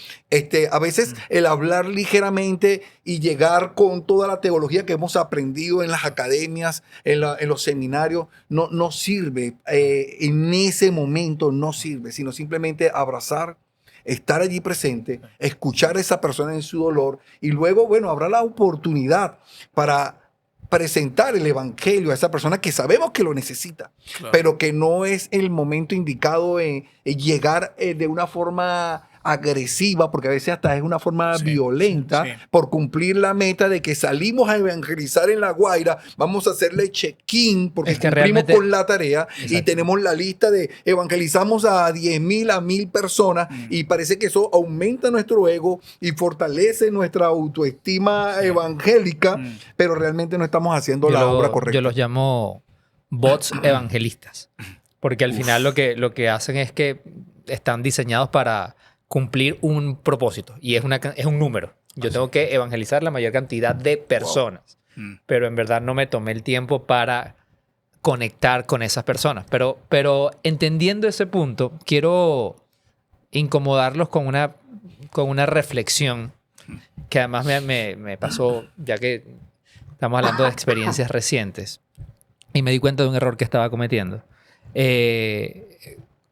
A veces el hablar ligeramente y llegar con toda la teología que hemos aprendido en las academias, en los seminarios, no sirve. En ese momento no sirve, sino simplemente abrazar, estar allí presente, escuchar a esa persona en su dolor y luego, bueno, habrá la oportunidad para presentar el evangelio a esa persona que sabemos que lo necesita, pero que no es el momento indicado en llegar de una forma agresiva, porque a veces hasta es una forma violenta, por cumplir la meta de que salimos a evangelizar en La Guaira, vamos a hacerle check-in porque es que cumplimos realmente con la tarea. Y tenemos la lista de evangelizamos a 10,000, a 1,000 personas y parece que eso aumenta nuestro ego y fortalece nuestra autoestima evangélica, pero realmente no estamos haciendo la obra correcta. Yo los llamo bots evangelistas, porque al final lo que hacen es que están diseñados para cumplir un propósito y es un número. Yo tengo que evangelizar la mayor cantidad de personas, pero en verdad no me tomé el tiempo para conectar con esas personas. Pero entendiendo ese punto, quiero incomodarlos con una reflexión que además me pasó, ya que estamos hablando de experiencias recientes, y me di cuenta de un error que estaba cometiendo.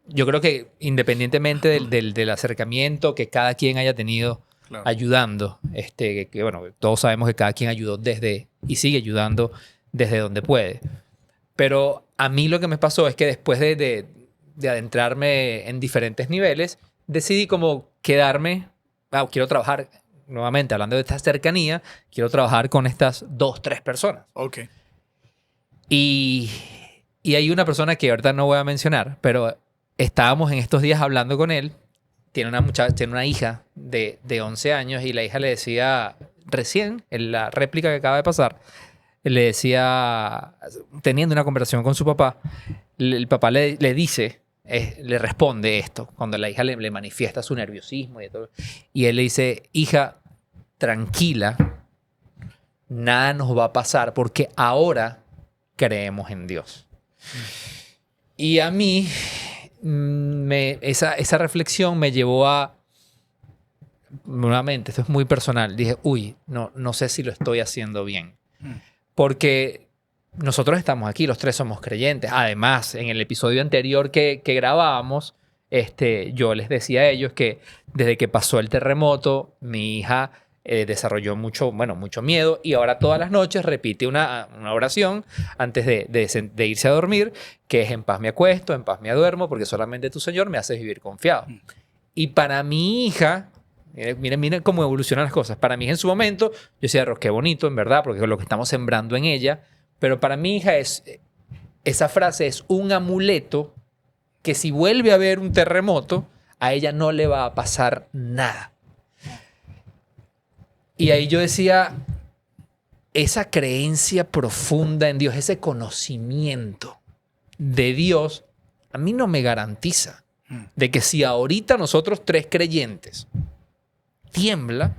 Yo creo que independientemente del acercamiento que cada quien haya tenido ayudando, que bueno, todos sabemos que cada quien ayudó y sigue ayudando desde donde puede. Pero a mí lo que me pasó es que después de adentrarme en diferentes niveles, decidí como quedarme, quiero trabajar, nuevamente hablando de esta cercanía, quiero trabajar con estas 2, 3 personas. Ok. Y hay una persona que ahorita no voy a mencionar, pero estábamos en estos días hablando con él. Tiene una hija de 11 años y la hija le decía, recién, en la réplica que acaba de pasar, le decía, teniendo una conversación con su papá, el papá le dice, le responde esto, cuando la hija le manifiesta su nerviosismo y todo. Y él le dice, hija, tranquila, nada nos va a pasar porque ahora creemos en Dios. Y a mí... esa reflexión me llevó a, nuevamente, esto es muy personal, dije, no sé si lo estoy haciendo bien. Porque nosotros estamos aquí, los 3 somos creyentes. Además, en el episodio anterior que grabábamos, yo les decía a ellos que desde que pasó el terremoto, mi hija desarrolló mucho miedo y ahora todas las noches repite una oración antes de irse a dormir, que es: en paz me acuesto, en paz me duermo, porque solamente tu Señor me hace vivir confiado. Y para mi hija, Miren cómo evolucionan las cosas. Para mi hija en su momento, yo decía, qué bonito, en verdad, porque es lo que estamos sembrando en ella. Pero para mi hija esa frase es un amuleto que si vuelve a haber un terremoto, a ella no le va a pasar nada. Y ahí yo decía, esa creencia profunda en Dios, ese conocimiento de Dios, a mí no me garantiza de que si ahorita nosotros 3 creyentes tiembla,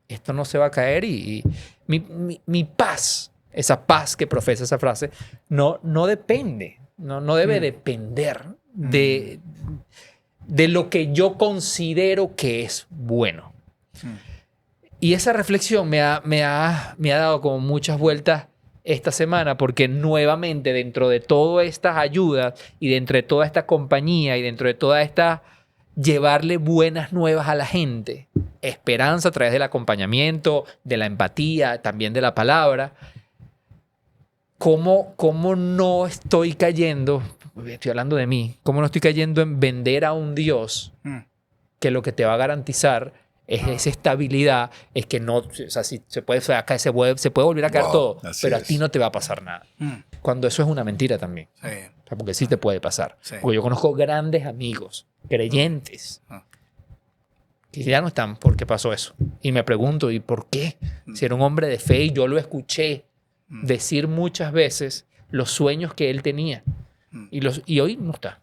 esto no se va a caer y mi paz, esa paz que profesa esa frase, no depende, no debe depender de lo que yo considero que es bueno. Y esa reflexión me ha dado como muchas vueltas esta semana, porque nuevamente dentro de todas estas ayudas y dentro de toda esta compañía y dentro de toda esta llevarle buenas nuevas a la gente, esperanza a través del acompañamiento, de la empatía, también de la palabra, ¿cómo no estoy cayendo, estoy hablando de mí, cómo no estoy cayendo en vender a un Dios que lo que te va a garantizar es esa estabilidad, es que no, o sea, si se puede volver a caer todo, pero a ti no te va a pasar nada. Cuando eso es una mentira también. Sí. O sea, porque sí te puede pasar. Sí. Porque yo conozco grandes amigos, creyentes, que ya no están porque pasó eso. Y me pregunto, ¿y por qué? Si era un hombre de fe y yo lo escuché decir muchas veces los sueños que él tenía. Y hoy no está.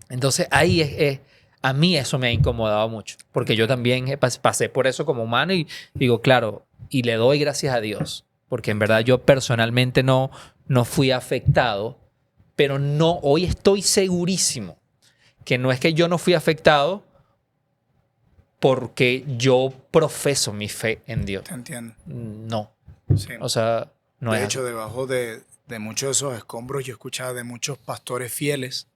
Entonces ahí a mí eso me ha incomodado mucho, porque yo también pasé por eso como humano y digo, claro, y le doy gracias a Dios, porque en verdad yo personalmente no fui afectado, pero hoy estoy segurísimo que no es que yo no fui afectado porque yo profeso mi fe en Dios. Te entiendo. No. Sí. O sea, no es. De hecho, debajo de muchos de esos escombros yo escuchaba de muchos pastores fieles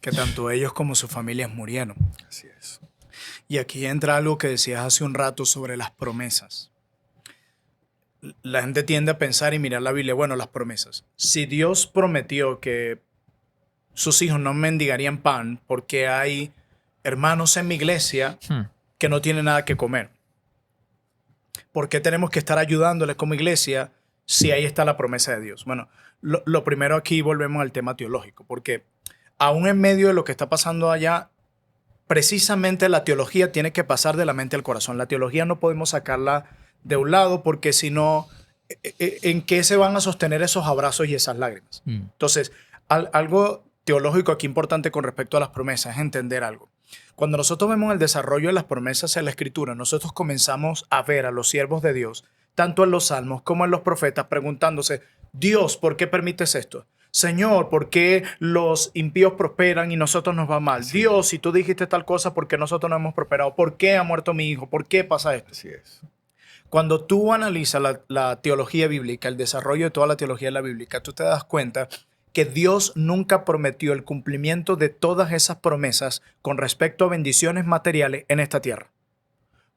que tanto ellos como sus familias murieron. Así es. Y aquí entra algo que decías hace un rato sobre las promesas. La gente tiende a pensar y mirar la Biblia, bueno, las promesas. Si Dios prometió que sus hijos no mendigarían pan porque hay hermanos en mi iglesia que no tienen nada que comer, ¿por qué tenemos que estar ayudándoles como iglesia si ahí está la promesa de Dios? Bueno, lo primero aquí volvemos al tema teológico, porque aún en medio de lo que está pasando allá, precisamente la teología tiene que pasar de la mente al corazón. La teología no podemos sacarla de un lado porque si no, ¿en qué se van a sostener esos abrazos y esas lágrimas? Entonces, algo teológico aquí importante con respecto a las promesas es entender algo. Cuando nosotros vemos el desarrollo de las promesas en la Escritura, nosotros comenzamos a ver a los siervos de Dios, tanto en los salmos como en los profetas, preguntándose, Dios, ¿por qué permites esto? Señor, ¿por qué los impíos prosperan y nosotros nos va mal? Sí. Dios, si tú dijiste tal cosa, ¿por qué nosotros no hemos prosperado? ¿Por qué ha muerto mi hijo? ¿Por qué pasa esto? Así es. Cuando tú analizas la teología bíblica, el desarrollo de toda la teología de la bíblica, tú te das cuenta que Dios nunca prometió el cumplimiento de todas esas promesas con respecto a bendiciones materiales en esta tierra.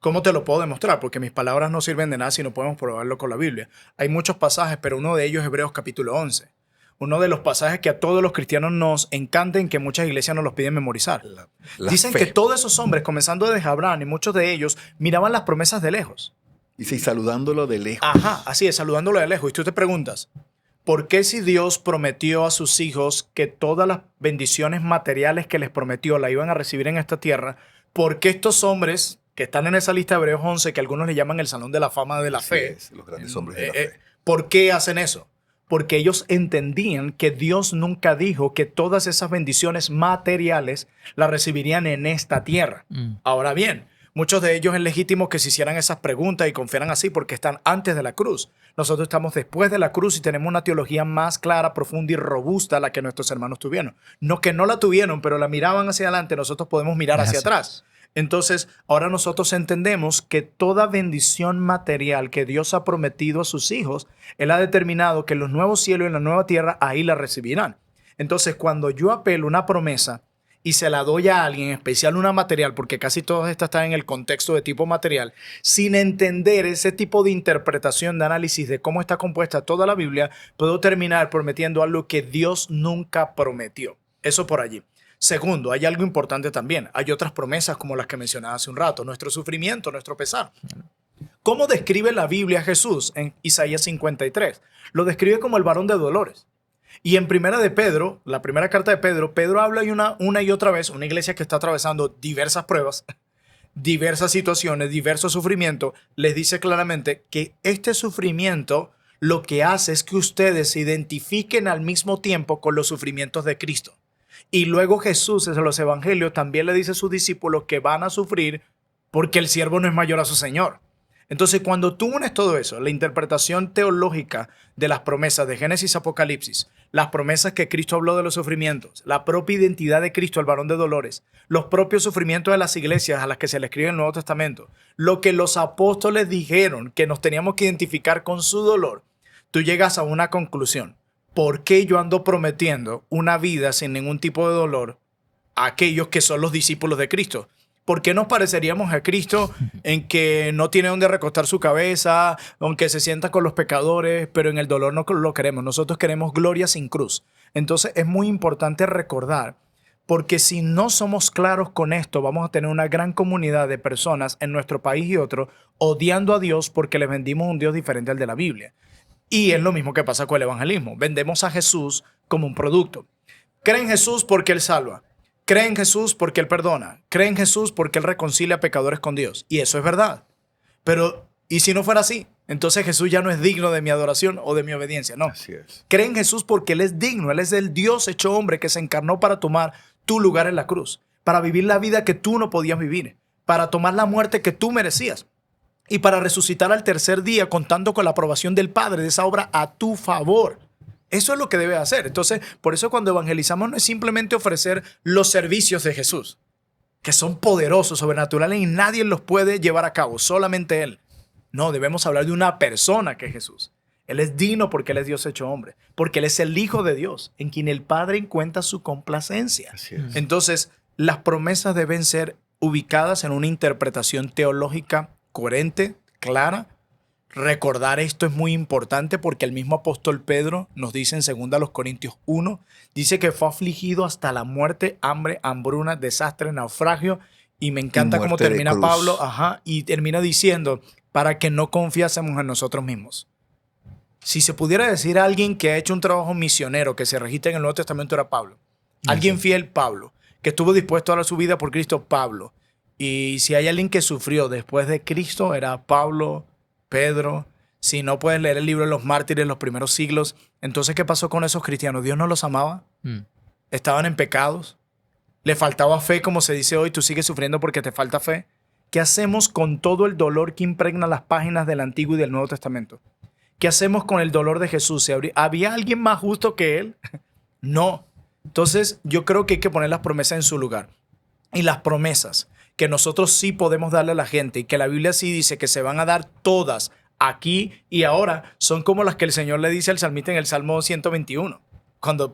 ¿Cómo te lo puedo demostrar? Porque mis palabras no sirven de nada si no podemos probarlo con la Biblia. Hay muchos pasajes, pero uno de ellos es Hebreos capítulo 11. Uno de los pasajes que a todos los cristianos nos encanta y que muchas iglesias nos los piden memorizar. Dicen fe. Que todos esos hombres, comenzando desde Abraham y muchos de ellos, miraban las promesas de lejos. Dice, y saludándolo de lejos. Ajá, así es, saludándolo de lejos. Y tú te preguntas, ¿por qué si Dios prometió a sus hijos que todas las bendiciones materiales que les prometió la iban a recibir en esta tierra, por qué estos hombres que están en esa lista de Hebreos 11, que algunos le llaman el Salón de la Fama de la Fe, los grandes hombres de la fe, ¿por qué hacen eso? Porque ellos entendían que Dios nunca dijo que todas esas bendiciones materiales las recibirían en esta tierra. Ahora bien, muchos de ellos es legítimo que se hicieran esas preguntas y confiaran así porque están antes de la cruz. Nosotros estamos después de la cruz y tenemos una teología más clara, profunda y robusta a la que nuestros hermanos tuvieron. No que no la tuvieron, pero la miraban hacia adelante, nosotros podemos mirar hacia atrás. Entonces, ahora nosotros entendemos que toda bendición material que Dios ha prometido a sus hijos, Él ha determinado que los nuevos cielos y la nueva tierra ahí la recibirán. Entonces, cuando yo apelo una promesa y se la doy a alguien, en especial una material, porque casi todas estas están en el contexto de tipo material, sin entender ese tipo de interpretación, de análisis de cómo está compuesta toda la Biblia, puedo terminar prometiendo algo que Dios nunca prometió. Eso por allí. Segundo, hay algo importante también. Hay otras promesas como las que mencionaba hace un rato. Nuestro sufrimiento, nuestro pesar. ¿Cómo describe la Biblia a Jesús en Isaías 53? Lo describe como el varón de dolores. Y en primera de Pedro, la primera carta de Pedro, Pedro habla una y otra vez, una iglesia que está atravesando diversas pruebas, diversas situaciones, diversos sufrimientos, les dice claramente que este sufrimiento lo que hace es que ustedes se identifiquen al mismo tiempo con los sufrimientos de Cristo. Y luego Jesús en los evangelios también le dice a sus discípulos que van a sufrir porque el siervo no es mayor a su Señor. Entonces, cuando tú unes todo eso, la interpretación teológica de las promesas de Génesis y Apocalipsis, las promesas que Cristo habló de los sufrimientos, la propia identidad de Cristo, el varón de dolores, los propios sufrimientos de las iglesias a las que se le escribe el Nuevo Testamento, lo que los apóstoles dijeron que nos teníamos que identificar con su dolor, tú llegas a una conclusión. ¿Por qué yo ando prometiendo una vida sin ningún tipo de dolor a aquellos que son los discípulos de Cristo? ¿Por qué nos pareceríamos a Cristo en que no tiene donde recostar su cabeza, aunque se sienta con los pecadores, pero en el dolor no lo queremos? Nosotros queremos gloria sin cruz. Entonces es muy importante recordar, porque si no somos claros con esto, vamos a tener una gran comunidad de personas en nuestro país y otro odiando a Dios porque les vendimos un Dios diferente al de la Biblia. Y es lo mismo que pasa con el evangelismo. Vendemos a Jesús como un producto. Creen en Jesús porque Él salva. Creen en Jesús porque Él perdona. Creen en Jesús porque Él reconcilia a pecadores con Dios. Y eso es verdad. Pero, ¿y si no fuera así? Entonces Jesús ya no es digno de mi adoración o de mi obediencia. No. Así es. Creen en Jesús porque Él es digno. Él es el Dios hecho hombre que se encarnó para tomar tu lugar en la cruz. Para vivir la vida que tú no podías vivir. Para tomar la muerte que tú merecías. Y para resucitar al tercer día contando con la aprobación del Padre de esa obra a tu favor. Eso es lo que debe hacer. Entonces, por eso cuando evangelizamos no es simplemente ofrecer los servicios de Jesús, que son poderosos, sobrenaturales y nadie los puede llevar a cabo, solamente Él. No, debemos hablar de una persona que es Jesús. Él es digno porque Él es Dios hecho hombre, porque Él es el Hijo de Dios, en quien el Padre encuentra su complacencia. Así es. Entonces, las promesas deben ser ubicadas en una interpretación teológica coherente, clara. Recordar esto es muy importante porque el mismo apóstol Pedro nos dice en 2 Corintios 1, dice que fue afligido hasta la muerte, hambre, hambruna, desastre, naufragio. Y me encanta cómo termina Pablo, y termina diciendo, para que no confiásemos en nosotros mismos. Si se pudiera decir a alguien que ha hecho un trabajo misionero que se registra en el Nuevo Testamento era Pablo. Alguien fiel, Pablo. Que estuvo dispuesto a dar su vida por Cristo, Pablo. Y si hay alguien que sufrió después de Cristo, era Pablo, Pedro. Si no puedes leer el libro de los mártires en los primeros siglos, entonces ¿qué pasó con esos cristianos? ¿Dios no los amaba? ¿Estaban en pecados? ¿Le faltaba fe, como se dice hoy? ¿Tú sigues sufriendo porque te falta fe? ¿Qué hacemos con todo el dolor que impregna las páginas del Antiguo y del Nuevo Testamento? ¿Qué hacemos con el dolor de Jesús? ¿Había alguien más justo que Él? No. Entonces yo creo que hay que poner las promesas en su lugar. Y las promesas que nosotros sí podemos darle a la gente y que la Biblia sí dice que se van a dar todas aquí y ahora, son como las que el Señor le dice al salmista en el Salmo 121. Cuando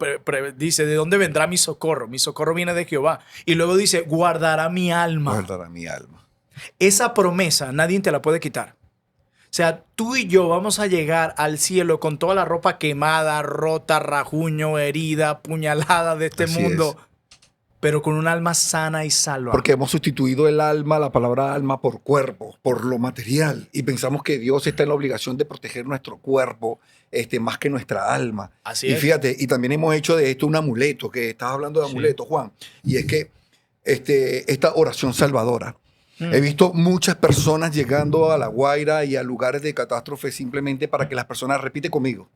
dice, ¿de dónde vendrá mi socorro? Mi socorro viene de Jehová. Y luego dice, guardará mi alma. Guardará mi alma. Esa promesa nadie te la puede quitar. O sea, tú y yo vamos a llegar al cielo con toda la ropa quemada, rota, rajuño, herida, puñalada de este mundo. Pero con un alma sana y salva. Porque hemos sustituido el alma, la palabra alma, por cuerpo, por lo material. Y pensamos que Dios está en la obligación de proteger nuestro cuerpo más que nuestra alma. Así y es. fíjate, y también hemos hecho de esto un amuleto, que estabas hablando de amuleto, Juan. Y es que esta oración salvadora. He visto muchas personas llegando a La Guaira y a lugares de catástrofe simplemente para que las personas repiten conmigo.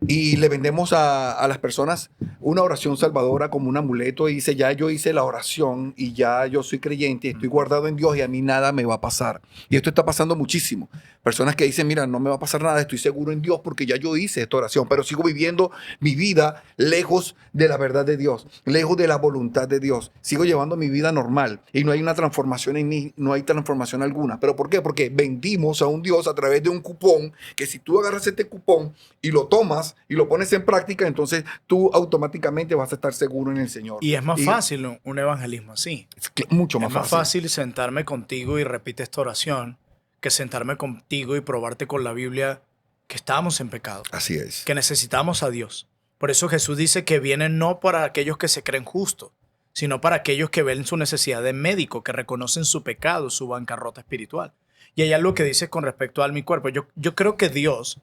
Y le vendemos a las personas una oración salvadora como un amuleto y dice, ya yo hice la oración y ya yo soy creyente, estoy guardado en Dios y a mí nada me va a pasar. Y esto está pasando muchísimo. Personas que dicen, mira, no me va a pasar nada, estoy seguro en Dios porque ya yo hice esta oración, pero sigo viviendo mi vida lejos de la verdad de Dios, lejos de la voluntad de Dios. Sigo llevando mi vida normal y no hay una transformación en mí, no hay transformación alguna. ¿Pero por qué? Porque vendimos a un Dios a través de un cupón, que si tú agarras este cupón y lo tomas y lo pones en práctica, entonces tú automáticamente vas a estar seguro en el Señor. Y es más fácil un evangelismo así. Es mucho más fácil. Es más fácil sentarme contigo y repite esta oración que sentarme contigo y probarte con la Biblia que estamos en pecado. Así es. Que necesitamos a Dios. Por eso Jesús dice que viene no para aquellos que se creen justos, sino para aquellos que ven su necesidad de médico, que reconocen su pecado, su bancarrota espiritual. Y hay algo que dice con respecto a mi cuerpo. Yo creo que Dios,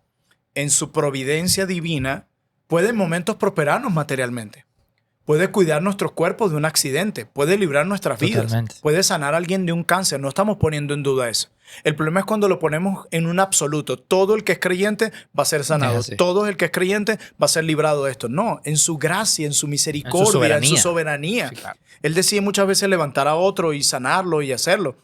en su providencia divina, puede en momentos prosperarnos materialmente. Puede cuidar nuestros cuerpos de un accidente, puede librar nuestras vidas, Totalmente. puede sanar a alguien de un cáncer. No estamos poniendo en duda eso. El problema es cuando lo ponemos en un absoluto. Todo el que es creyente va a ser sanado. Es así. Todo el que es creyente va a ser librado de esto. No, en su gracia, en su misericordia, en su soberanía. Sí, claro. Él decide muchas veces levantar a otro y sanarlo y hacerlo.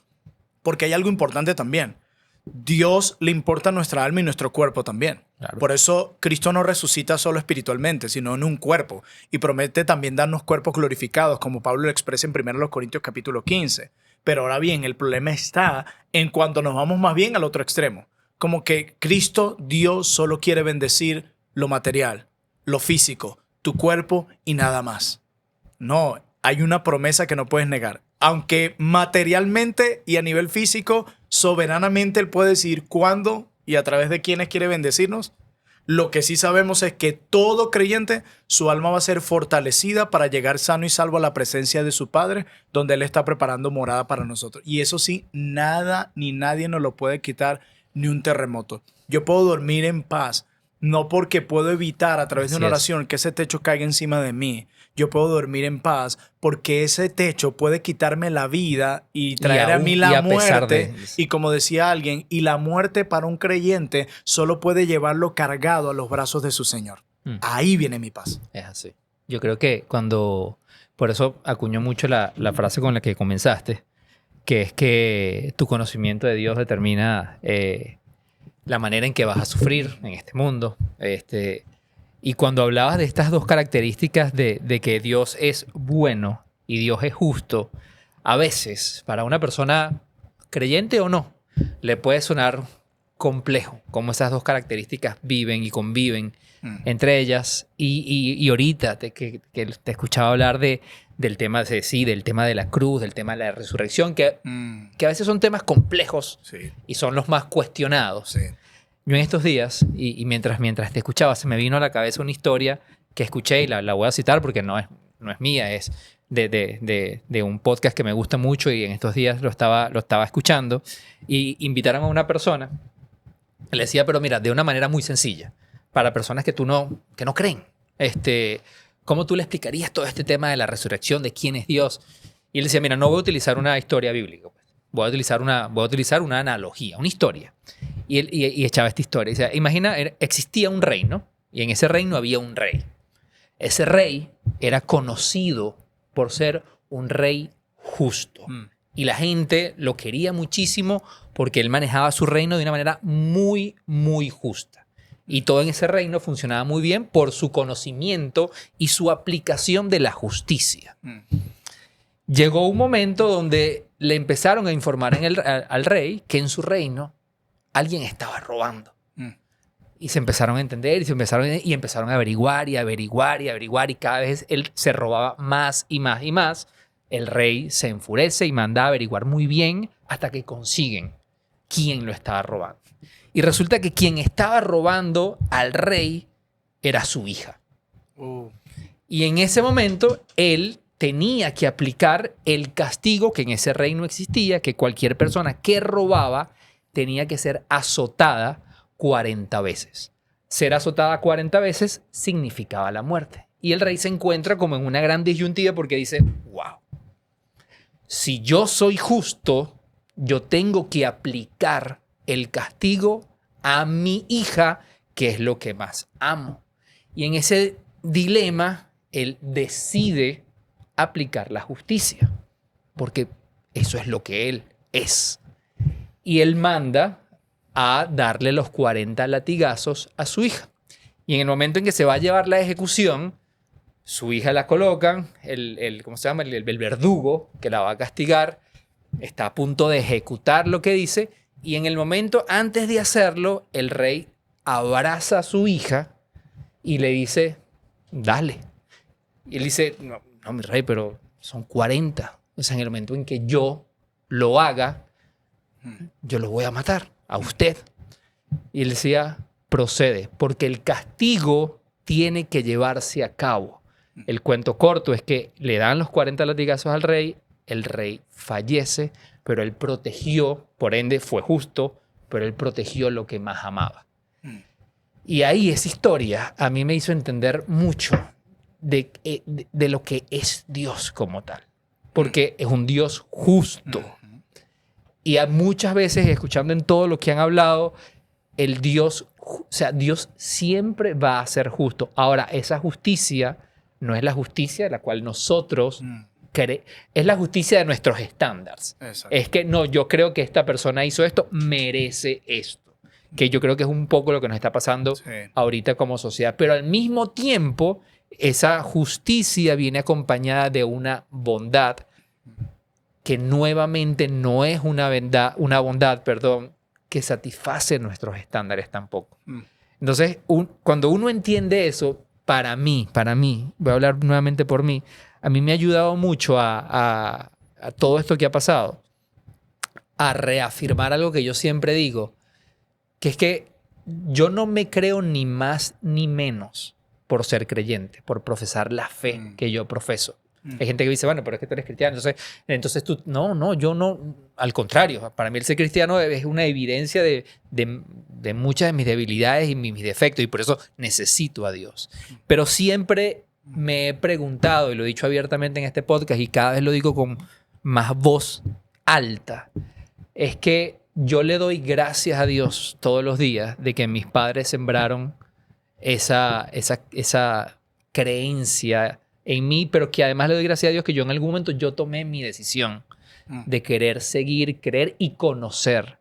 Porque hay algo importante también. Dios le importa nuestra alma y nuestro cuerpo también. Claro. Por eso Cristo no resucita solo espiritualmente, sino en un cuerpo. Y promete también darnos cuerpos glorificados, como Pablo lo expresa en 1 Corintios capítulo 15. Pero ahora bien, el problema está en cuanto nos vamos más bien al otro extremo. Como que Cristo, Dios, solo quiere bendecir lo material, lo físico, tu cuerpo y nada más. No, hay una promesa que no puedes negar. Aunque materialmente y a nivel físico, soberanamente Él puede decir cuándo y a través de quiénes quiere bendecirnos, lo que sí sabemos es que todo creyente, su alma va a ser fortalecida para llegar sano y salvo a la presencia de su Padre, donde Él está preparando morada para nosotros. Y eso sí, nada ni nadie nos lo puede quitar, ni un terremoto. Yo puedo dormir en paz, no porque puedo evitar a través de una oración que ese techo caiga encima de mí. Yo puedo dormir en paz porque ese techo puede quitarme la vida y traer a mí la muerte. Y como decía alguien, y la muerte para un creyente solo puede llevarlo cargado a los brazos de su Señor. Ahí viene mi paz. Es así. Yo creo que por eso acuñó mucho la frase con la que comenzaste, que es que tu conocimiento de Dios determina la manera en que vas a sufrir en este mundo. Y cuando hablabas de estas dos características de que Dios es bueno y Dios es justo, a veces para una persona creyente o no, le puede sonar complejo cómo esas dos características viven y conviven entre ellas. Y ahorita que te escuchaba hablar del tema del tema de la cruz, del tema de la resurrección, que a veces son temas complejos y son los más cuestionados. Sí. Yo en estos días, y mientras te escuchaba, se me vino a la cabeza una historia que escuché y la voy a citar porque no es mía, es de un podcast que me gusta mucho y en estos días lo estaba escuchando y invitaron a una persona. Le decía, pero mira, de una manera muy sencilla, para personas que no creen. ¿Cómo tú le explicarías todo este tema de la resurrección, de quién es Dios? Y él decía, mira, no voy a utilizar una historia bíblica. Voy a utilizar una analogía, una historia. Y echaba esta historia. O sea, imagina, existía un reino y en ese reino había un rey. Ese rey era conocido por ser un rey justo. Y la gente lo quería muchísimo porque él manejaba su reino de una manera muy, muy justa. Y todo en ese reino funcionaba muy bien por su conocimiento y su aplicación de la justicia. Llegó un momento donde le empezaron a informar al rey que en su reino alguien estaba robando. Y se empezaron a entender y empezaron a averiguar y cada vez él se robaba más y más y más. El rey se enfurece y manda a averiguar muy bien hasta que consiguen quién lo estaba robando. Y resulta que quien estaba robando al rey era su hija. Y en ese momento él tenía que aplicar el castigo que en ese reino existía, que cualquier persona que robaba tenía que ser azotada 40 veces. Ser azotada 40 veces significaba la muerte. Y el rey se encuentra como en una gran disyuntiva porque dice, wow, si yo soy justo, yo tengo que aplicar el castigo a mi hija, que es lo que más amo. Y en ese dilema, él decide aplicar la justicia, porque eso es lo que él es. Y él manda a darle los 40 latigazos a su hija. Y en el momento en que se va a llevar la ejecución, su hija la colocan, ¿cómo se llama? El verdugo que la va a castigar está a punto de ejecutar lo que dice, y en el momento antes de hacerlo, el rey abraza a su hija y le dice, dale. Y él dice, no, mi rey, pero son 40. O sea, en el momento en que yo lo haga, yo lo voy a matar a usted. Y él decía, procede, porque el castigo tiene que llevarse a cabo. El cuento corto es que le dan los 40 latigazos al rey, el rey fallece, pero él protegió, por ende fue justo, pero él protegió lo que más amaba. Y ahí esa historia a mí me hizo entender mucho de lo que es Dios como tal. Porque es un Dios justo. Y muchas veces, escuchando en todo lo que han hablado, el Dios, o sea, Dios siempre va a ser justo. Ahora, esa justicia no es la justicia de la cual nosotros es la justicia de nuestros estándares. Exacto. Es que no, yo creo que esta persona hizo esto, merece esto. Que yo creo que es un poco lo que nos está pasando ahorita como sociedad. Pero al mismo tiempo, esa justicia viene acompañada de una bondad que nuevamente no es una bondad, que satisface nuestros estándares tampoco. Entonces, cuando uno entiende eso, para mí, voy a hablar nuevamente por mí, a mí me ha ayudado mucho a todo esto que ha pasado, a reafirmar algo que yo siempre digo, que es que yo no me creo ni más ni menos por ser creyente, por profesar la fe que yo profeso. Hay gente que dice, bueno, pero es que tú eres cristiano, entonces tú, no, yo no, al contrario, para mí el ser cristiano es una evidencia de muchas de mis debilidades y mis defectos, y por eso necesito a Dios. Pero siempre me he preguntado, y lo he dicho abiertamente en este podcast, y cada vez lo digo con más voz alta, es que yo le doy gracias a Dios todos los días de que mis padres sembraron esa creencia en mí, pero que además le doy gracias a Dios que yo en algún momento yo tomé mi decisión de querer seguir, creer y conocer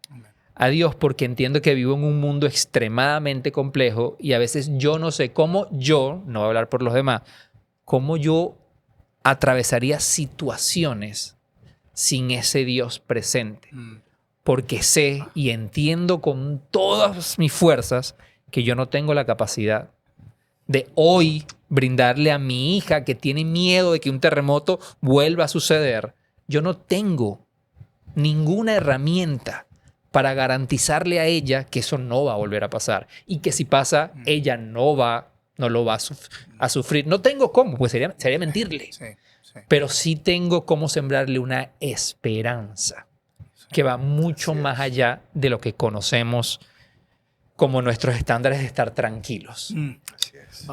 a Dios, porque entiendo que vivo en un mundo extremadamente complejo y a veces yo no sé cómo yo, no voy a hablar por los demás, cómo yo atravesaría situaciones sin ese Dios presente. Porque sé y entiendo con todas mis fuerzas que yo no tengo la capacidad de hoy brindarle a mi hija que tiene miedo de que un terremoto vuelva a suceder. Yo no tengo ninguna herramienta para garantizarle a ella que eso no va a volver a pasar y que si pasa, ella no lo va a sufrir. No tengo cómo, pues sería mentirle. Sí. Pero sí tengo cómo sembrarle una esperanza que va mucho más allá de lo que conocemos como nuestros estándares de estar tranquilos. Así es.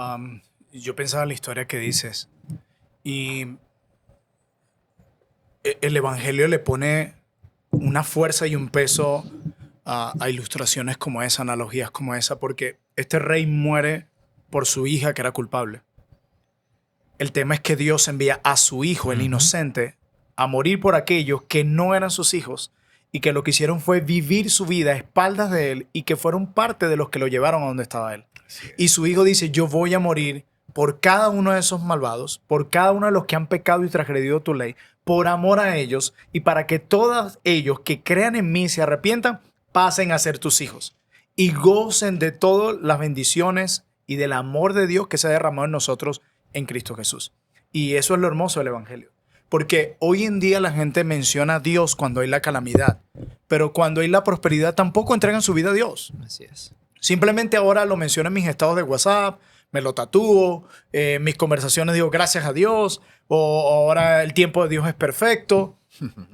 Yo pensaba en la historia que dices y el Evangelio le pone una fuerza y un peso a ilustraciones como esa, analogías como esa, porque este rey muere por su hija que era culpable. El tema es que Dios envía a su hijo, el inocente, a morir por aquellos que no eran sus hijos y que lo que hicieron fue vivir su vida a espaldas de él y que fueron parte de los que lo llevaron a donde estaba él. Y su hijo dice, yo voy a morir por cada uno de esos malvados, por cada uno de los que han pecado y transgredido tu ley, por amor a ellos y para que todos ellos que crean en mí y se arrepientan, pasen a ser tus hijos y gocen de todas las bendiciones y del amor de Dios que se ha derramado en nosotros en Cristo Jesús. Y eso es lo hermoso del Evangelio. Porque hoy en día la gente menciona a Dios cuando hay la calamidad, pero cuando hay la prosperidad tampoco entregan su vida a Dios. Así es. Simplemente ahora lo menciono en mis estados de WhatsApp, me lo tatúo, mis conversaciones digo gracias a Dios, o ahora el tiempo de Dios es perfecto,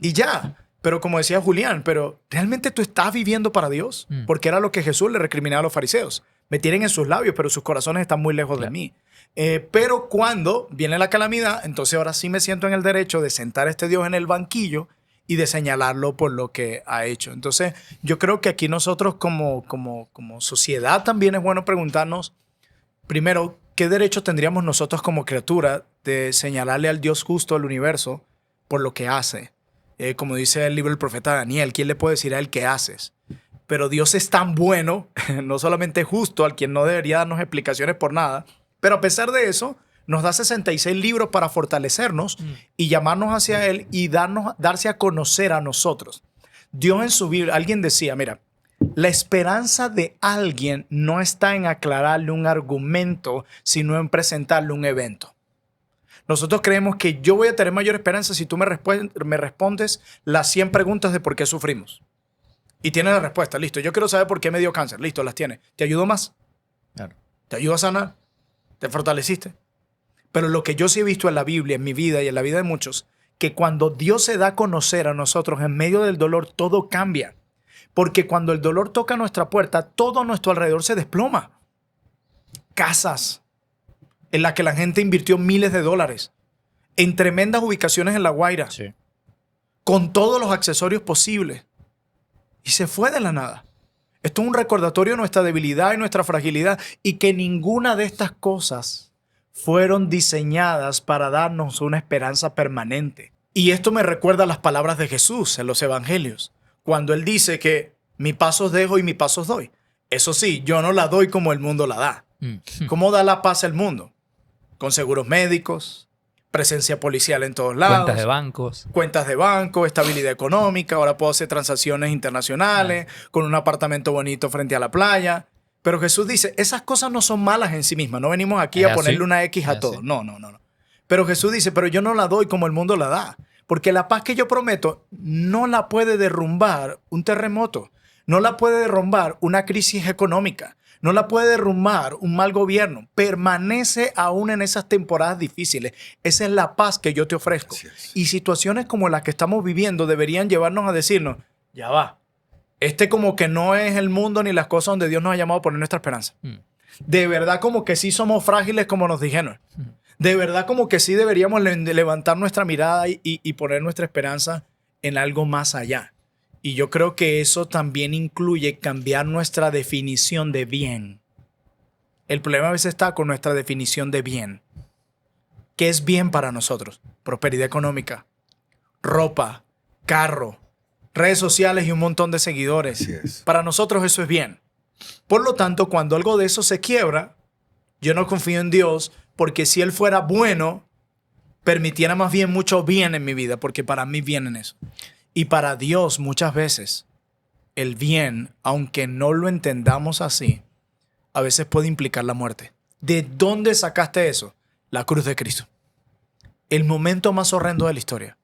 y ya. Pero como decía Julián, pero ¿realmente tú estás viviendo para Dios? Porque era lo que Jesús le recriminaba a los fariseos. Me tienen en sus labios, pero sus corazones están muy lejos de mí. Pero cuando viene la calamidad, entonces ahora sí me siento en el derecho de sentar a este Dios en el banquillo y de señalarlo por lo que ha hecho. Entonces yo creo que aquí nosotros como sociedad también es bueno preguntarnos, primero, ¿qué derecho tendríamos nosotros como criatura de señalarle al Dios justo del universo por lo que hace? Como dice el libro del profeta Daniel, ¿quién le puede decir a él qué haces? Pero Dios es tan bueno, no solamente justo, al quien no debería darnos explicaciones por nada, pero a pesar de eso, nos da 66 libros para fortalecernos y llamarnos hacia Él y darse a conocer a nosotros. Dios en su Biblia, alguien decía, mira, la esperanza de alguien no está en aclararle un argumento, sino en presentarle un evento. Nosotros creemos que yo voy a tener mayor esperanza si tú me respondes las 100 preguntas de por qué sufrimos. Y tienes la respuesta, listo. Yo quiero saber por qué me dio cáncer, listo, las tienes. ¿Te ayudó más? Claro. ¿Te ayudó a sanar? ¿Te fortaleciste? Pero lo que yo sí he visto en la Biblia, en mi vida y en la vida de muchos, que cuando Dios se da a conocer a nosotros en medio del dolor, todo cambia. Porque cuando el dolor toca nuestra puerta, todo a nuestro alrededor se desploma. Casas en las que la gente invirtió miles de dólares, en tremendas ubicaciones en La Guaira, Sí. con todos los accesorios posibles. Y se fue de la nada. Esto es un recordatorio de nuestra debilidad y nuestra fragilidad y que ninguna de estas cosas fueron diseñadas para darnos una esperanza permanente. Y esto me recuerda a las palabras de Jesús en los evangelios, cuando él dice que mi paz os dejo y mi paz os doy. Eso sí, yo no la doy como el mundo la da. ¿Cómo da la paz el mundo? Con seguros médicos, presencia policial en todos lados. Cuentas de bancos. Cuentas de banco, estabilidad económica, ahora puedo hacer transacciones internacionales, con un apartamento bonito frente a la playa. Pero Jesús dice, esas cosas no son malas en sí mismas. No venimos aquí Es a ponerle así. una X a Es todo. así. No. Pero Jesús dice, pero yo no la doy como el mundo la da. Porque la paz que yo prometo no la puede derrumbar un terremoto. No la puede derrumbar una crisis económica. No la puede derrumbar un mal gobierno. Permanece aún en esas temporadas difíciles. Esa es la paz que yo te ofrezco. Así es. Y situaciones como las que estamos viviendo deberían llevarnos a decirnos, ya va. Este como que no es el mundo ni las cosas donde Dios nos ha llamado a poner nuestra esperanza. De verdad como que sí somos frágiles como nos dijeron. De verdad como que sí deberíamos levantar nuestra mirada y poner nuestra esperanza en algo más allá. Y yo creo que eso también incluye cambiar nuestra definición de bien. El problema a veces está con nuestra definición de bien. ¿Qué es bien para nosotros? Prosperidad económica, ropa, carro, redes sociales y un montón de seguidores. Así es. Para nosotros eso es bien. Por lo tanto, cuando algo de eso se quiebra, yo no confío en Dios porque si Él fuera bueno, permitiera más bien mucho bien en mi vida, porque para mí bien en eso. Y para Dios muchas veces el bien, aunque no lo entendamos así, a veces puede implicar la muerte. ¿De dónde sacaste eso? La cruz de Cristo. El momento más horrendo de la historia.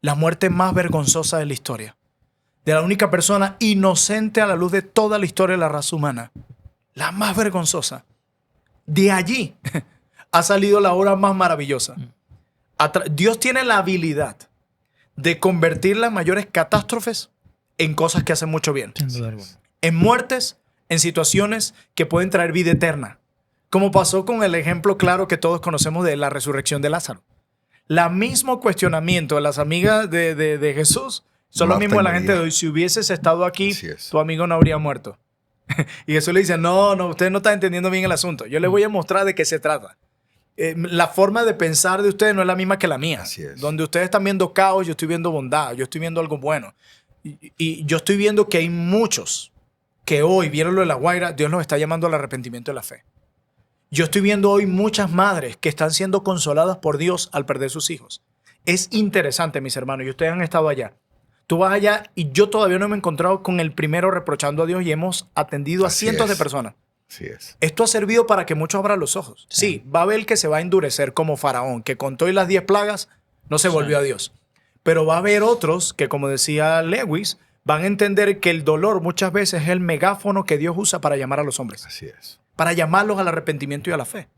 La muerte más vergonzosa de la historia. De la única persona inocente a la luz de toda la historia de la raza humana. La más vergonzosa. De allí ha salido la obra más maravillosa. Dios tiene la habilidad de convertir las mayores catástrofes en cosas que hacen mucho bien. Sin duda alguna. En muertes, en situaciones que pueden traer vida eterna. Como pasó con el ejemplo claro que todos conocemos de la resurrección de Lázaro. El mismo cuestionamiento de las amigas de Jesús son lo Marta mismo de y la gente de María. hoy. Si hubieses estado aquí, Así es. tu amigo no habría muerto. Y Jesús le dice, no, usted no está entendiendo bien el asunto. Yo le voy a mostrar de qué se trata. La forma de pensar de ustedes no es la misma que la mía. Así es. Donde ustedes están viendo caos, yo estoy viendo bondad, yo estoy viendo algo bueno. Y yo estoy viendo que hay muchos que hoy vieron lo de La Guaira, Dios los está llamando al arrepentimiento de la fe. Yo estoy viendo hoy muchas madres que están siendo consoladas por Dios al perder sus hijos. Es interesante, mis hermanos, y ustedes han estado allá. Tú vas allá y yo todavía no me he encontrado con el primero reprochando a Dios y hemos atendido a Así cientos de es. personas. Así es. Esto ha servido para que muchos abran los ojos. Sí, va a haber el que se va a endurecer como Faraón, que con todas las 10 plagas no se volvió a Dios. Pero va a haber otros que, como decía Lewis, van a entender que el dolor muchas veces es el megáfono que Dios usa para llamar a los hombres, Así es. para llamarlos al arrepentimiento y a la fe.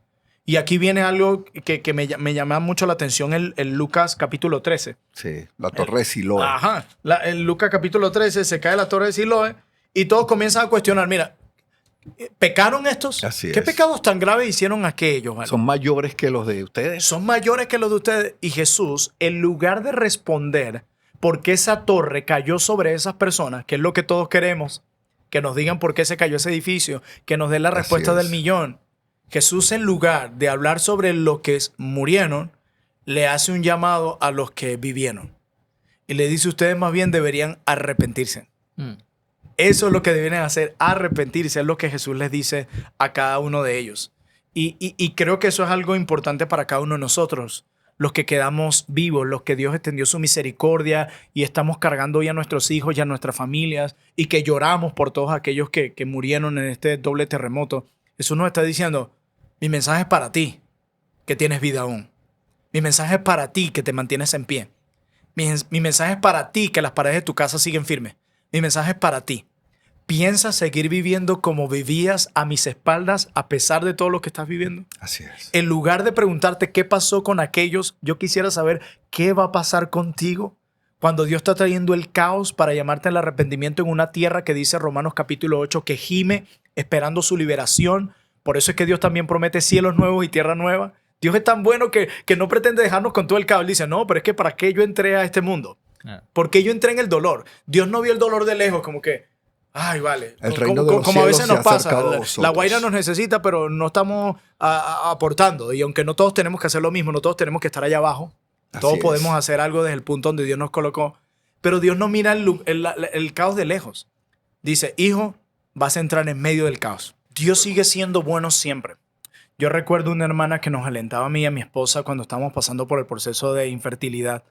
Y aquí viene algo que me llama mucho la atención en Lucas capítulo 13. Sí. La torre de Siloé. Ajá. En Lucas capítulo 13 se cae la torre de Siloé y todos comienzan a cuestionar, mira, ¿pecaron estos? Así ¿Qué es. pecados tan graves hicieron aquellos? ¿vale? Son mayores que los de ustedes. Son mayores que los de ustedes. Y Jesús, en lugar de responder por qué esa torre cayó sobre esas personas, que es lo que todos queremos, que nos digan por qué se cayó ese edificio, que nos den la Así respuesta es. del millón. Jesús, en lugar de hablar sobre los que murieron, le hace un llamado a los que vivieron. Y le dice, ustedes más bien deberían arrepentirse. Eso es lo que deben hacer, arrepentirse. Es lo que Jesús les dice a cada uno de ellos. Y creo que eso es algo importante para cada uno de nosotros, los que quedamos vivos, los que Dios extendió su misericordia y estamos cargando hoy a nuestros hijos y a nuestras familias y que lloramos por todos aquellos que murieron en este doble terremoto. Jesús nos está diciendo, mi mensaje es para ti, que tienes vida aún. Mi mensaje es para ti, que te mantienes en pie. Mi mensaje es para ti, que las paredes de tu casa siguen firmes. Mi mensaje es para ti. ¿Piensas seguir viviendo como vivías a mis espaldas a pesar de todo lo que estás viviendo? Así es. En lugar de preguntarte qué pasó con aquellos, yo quisiera saber qué va a pasar contigo cuando Dios está trayendo el caos para llamarte al arrepentimiento en una tierra que dice Romanos capítulo 8 que gime esperando su liberación. Por eso es que Dios también promete cielos nuevos y tierra nueva. Dios es tan bueno que no pretende dejarnos con todo el caos. Él dice, no, pero es que ¿para qué yo entré a este mundo? ¿Por qué yo entré en el dolor? Dios no vio el dolor de lejos como que, ay, vale. El reino de los como a veces cielos nos se ha pasa. acercado a La vosotros. Guaira nos necesita, pero no estamos aportando. Y aunque no todos tenemos que hacer lo mismo, no todos tenemos que estar allá abajo. Todos Así podemos es. hacer algo desde el punto donde Dios nos colocó. Pero Dios no mira el caos de lejos. Dice, hijo, vas a entrar en medio del caos. Dios sigue siendo bueno siempre. Yo recuerdo una hermana que nos alentaba a mí y a mi esposa cuando estábamos pasando por el proceso de infertilidad.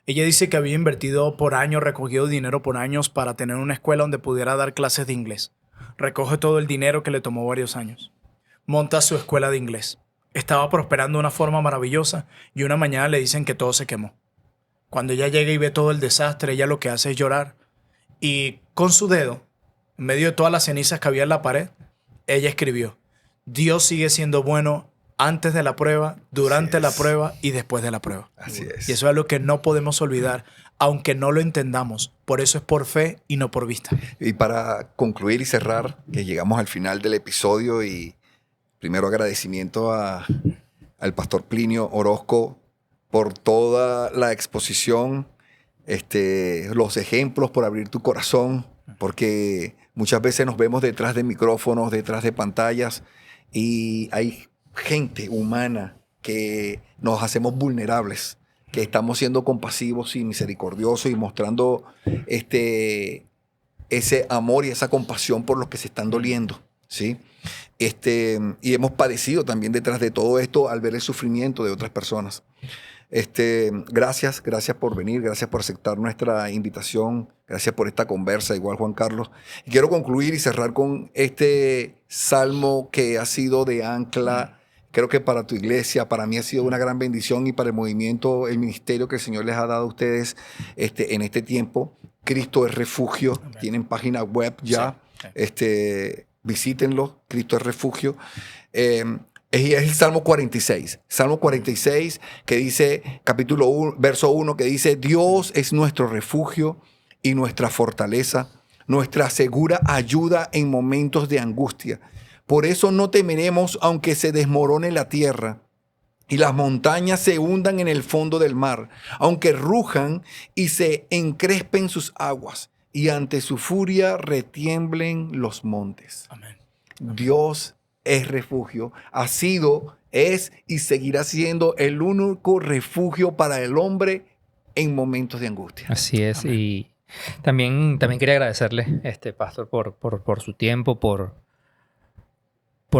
Ella dice que había invertido por años, recogido dinero por años para tener una escuela donde pudiera dar clases de inglés. Recoge todo el dinero que le tomó varios años. Monta su escuela de inglés. Estaba prosperando de una forma maravillosa y una mañana le dicen que todo se quemó. Cuando ella llega y ve todo el desastre, ella lo que hace es llorar. Y con su dedo, en medio de todas las cenizas que había en la pared, ella escribió, Dios sigue siendo bueno antes de la prueba, durante la prueba y después de la prueba. Así es. Y eso es algo que no podemos olvidar, aunque no lo entendamos. Por eso es por fe y no por vista. Y para concluir y cerrar, que llegamos al final del episodio y primero agradecimiento al pastor Plinio Orozco por toda la exposición, los ejemplos, por abrir tu corazón, porque muchas veces nos vemos detrás de micrófonos, detrás de pantallas y hay gente humana que nos hacemos vulnerables, que estamos siendo compasivos y misericordiosos y mostrando ese amor y esa compasión por los que se están doliendo, ¿sí? Y hemos padecido también detrás de todo esto al ver el sufrimiento de otras personas. Gracias por venir, gracias por aceptar nuestra invitación, gracias por esta conversa, igual Juan Carlos. Y quiero concluir y cerrar con este salmo que ha sido de ancla, creo que para tu iglesia, para mí ha sido una gran bendición y para el movimiento, el ministerio que el Señor les ha dado a ustedes en este tiempo. Cristo es refugio, Amén. Tienen página web ya, Sí. Visítenlo, Cristo es refugio. Es el Salmo 46. Salmo 46 que dice, capítulo 1, verso 1, que dice, Dios es nuestro refugio y nuestra fortaleza, nuestra segura ayuda en momentos de angustia. Por eso no temeremos aunque se desmorone la tierra y las montañas se hundan en el fondo del mar, aunque rujan y se encrespen sus aguas y ante su furia retiemblen los montes. Amén. Dios es refugio, ha sido, es y seguirá siendo el único refugio para el hombre en momentos de angustia. Así es. Amén. Y también quería agradecerle, pastor, por su tiempo, por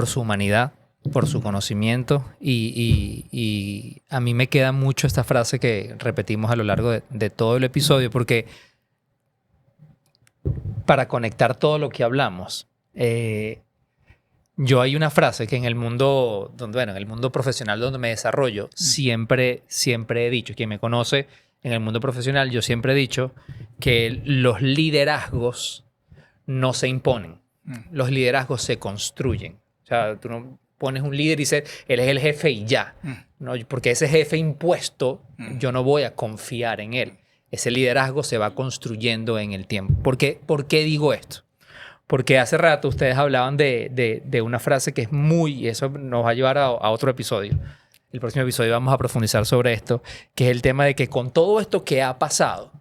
su humanidad, por su conocimiento. Y a mí me queda mucho esta frase que repetimos a lo largo de todo el episodio, porque para conectar todo lo que hablamos, yo hay una frase que en el mundo, en el mundo profesional donde me desarrollo, siempre he dicho, quien me conoce en el mundo profesional, yo siempre he dicho que los liderazgos no se imponen, los liderazgos se construyen. O sea, tú no pones un líder y dices, él es el jefe y ya. No, porque ese jefe impuesto, yo no voy a confiar en él. Ese liderazgo se va construyendo en el tiempo. ¿Por qué digo esto? Porque hace rato ustedes hablaban de una frase que es y eso nos va a llevar a otro episodio. El próximo episodio vamos a profundizar sobre esto, que es el tema de que con todo esto que ha pasado,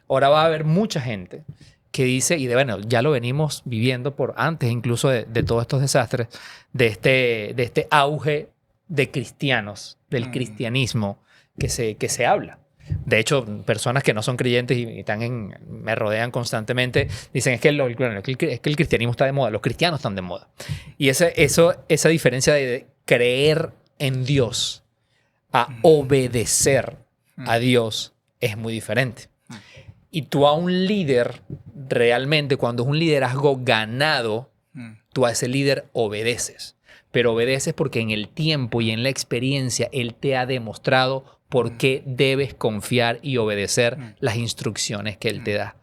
ahora va a haber mucha gente que dice, ya lo venimos viviendo por antes incluso de todos estos desastres, de este auge de cristianos, del cristianismo que se habla. De hecho, personas que no son creyentes y me rodean constantemente, dicen es que el cristianismo está de moda, los cristianos están de moda. Y esa diferencia de creer en Dios a obedecer a Dios es muy diferente. Y tú a un líder, realmente, cuando es un liderazgo ganado, tú a ese líder obedeces. Pero obedeces porque en el tiempo y en la experiencia él te ha demostrado por qué debes confiar y obedecer las instrucciones que él te da.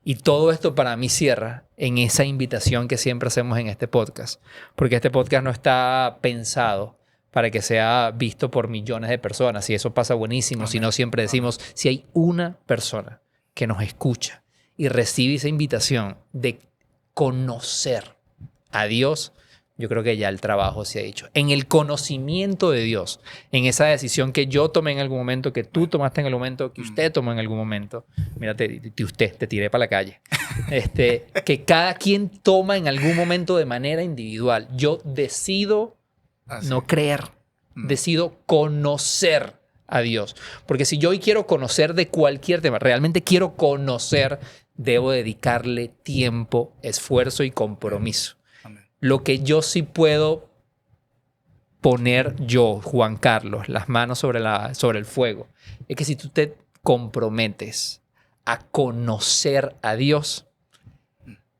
Y todo esto para mí cierra en esa invitación que siempre hacemos en este podcast. Porque este podcast no está pensado para que sea visto por millones de personas. Y eso pasa buenísimo. Amén. Sino siempre decimos, si hay una persona que nos escucha y recibe esa invitación de conocer a Dios, yo creo que ya el trabajo se ha hecho. En el conocimiento de Dios, en esa decisión que yo tomé en algún momento, que tú tomaste en algún momento, que usted tomó en algún momento. Mira, te tiré para la calle. Que cada quien toma en algún momento de manera individual. Yo decido Así. no creer, decido conocer a Dios. Porque si yo hoy quiero conocer de cualquier tema, realmente quiero conocer, debo dedicarle tiempo, esfuerzo y compromiso. Amén. Lo que yo sí puedo poner yo, Juan Carlos, las manos sobre el fuego, es que si tú te comprometes a conocer a Dios,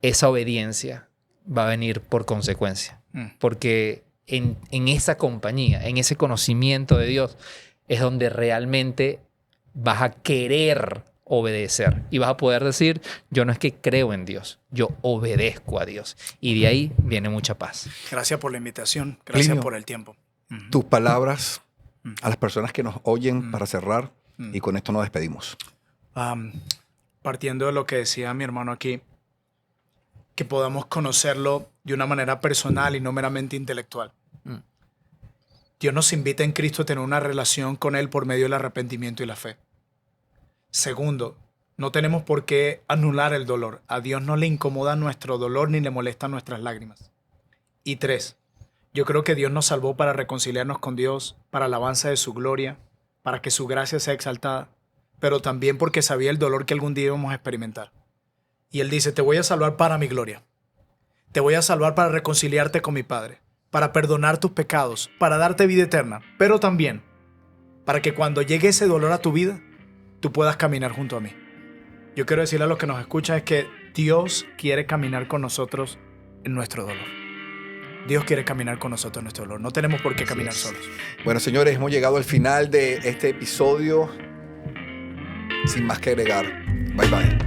esa obediencia va a venir por consecuencia. Porque en esa compañía, en ese conocimiento de Dios, es donde realmente vas a querer obedecer. Y vas a poder decir, yo no es que creo en Dios, yo obedezco a Dios. Y de ahí viene mucha paz. Gracias por la invitación. Gracias Plinio, por el tiempo. tus palabras a las personas que nos oyen para cerrar, y con esto nos despedimos. Partiendo de lo que decía mi hermano aquí, que podamos conocerlo de una manera personal y no meramente intelectual. Dios nos invita en Cristo a tener una relación con Él por medio del arrepentimiento y la fe. Segundo, no tenemos por qué anular el dolor. A Dios no le incomoda nuestro dolor ni le molestan nuestras lágrimas. Y tres, yo creo que Dios nos salvó para reconciliarnos con Dios, para alabanza de su gloria, para que su gracia sea exaltada, pero también porque sabía el dolor que algún día íbamos a experimentar. Y Él dice, te voy a salvar para mi gloria. Te voy a salvar para reconciliarte con mi Padre, para perdonar tus pecados, para darte vida eterna, pero también para que cuando llegue ese dolor a tu vida, tú puedas caminar junto a mí. Yo quiero decirle a los que nos escuchan es que Dios quiere caminar con nosotros en nuestro dolor. Dios quiere caminar con nosotros en nuestro dolor. No tenemos por qué caminar solos. Bueno, señores, hemos llegado al final de este episodio. Sin más que agregar. Bye, bye.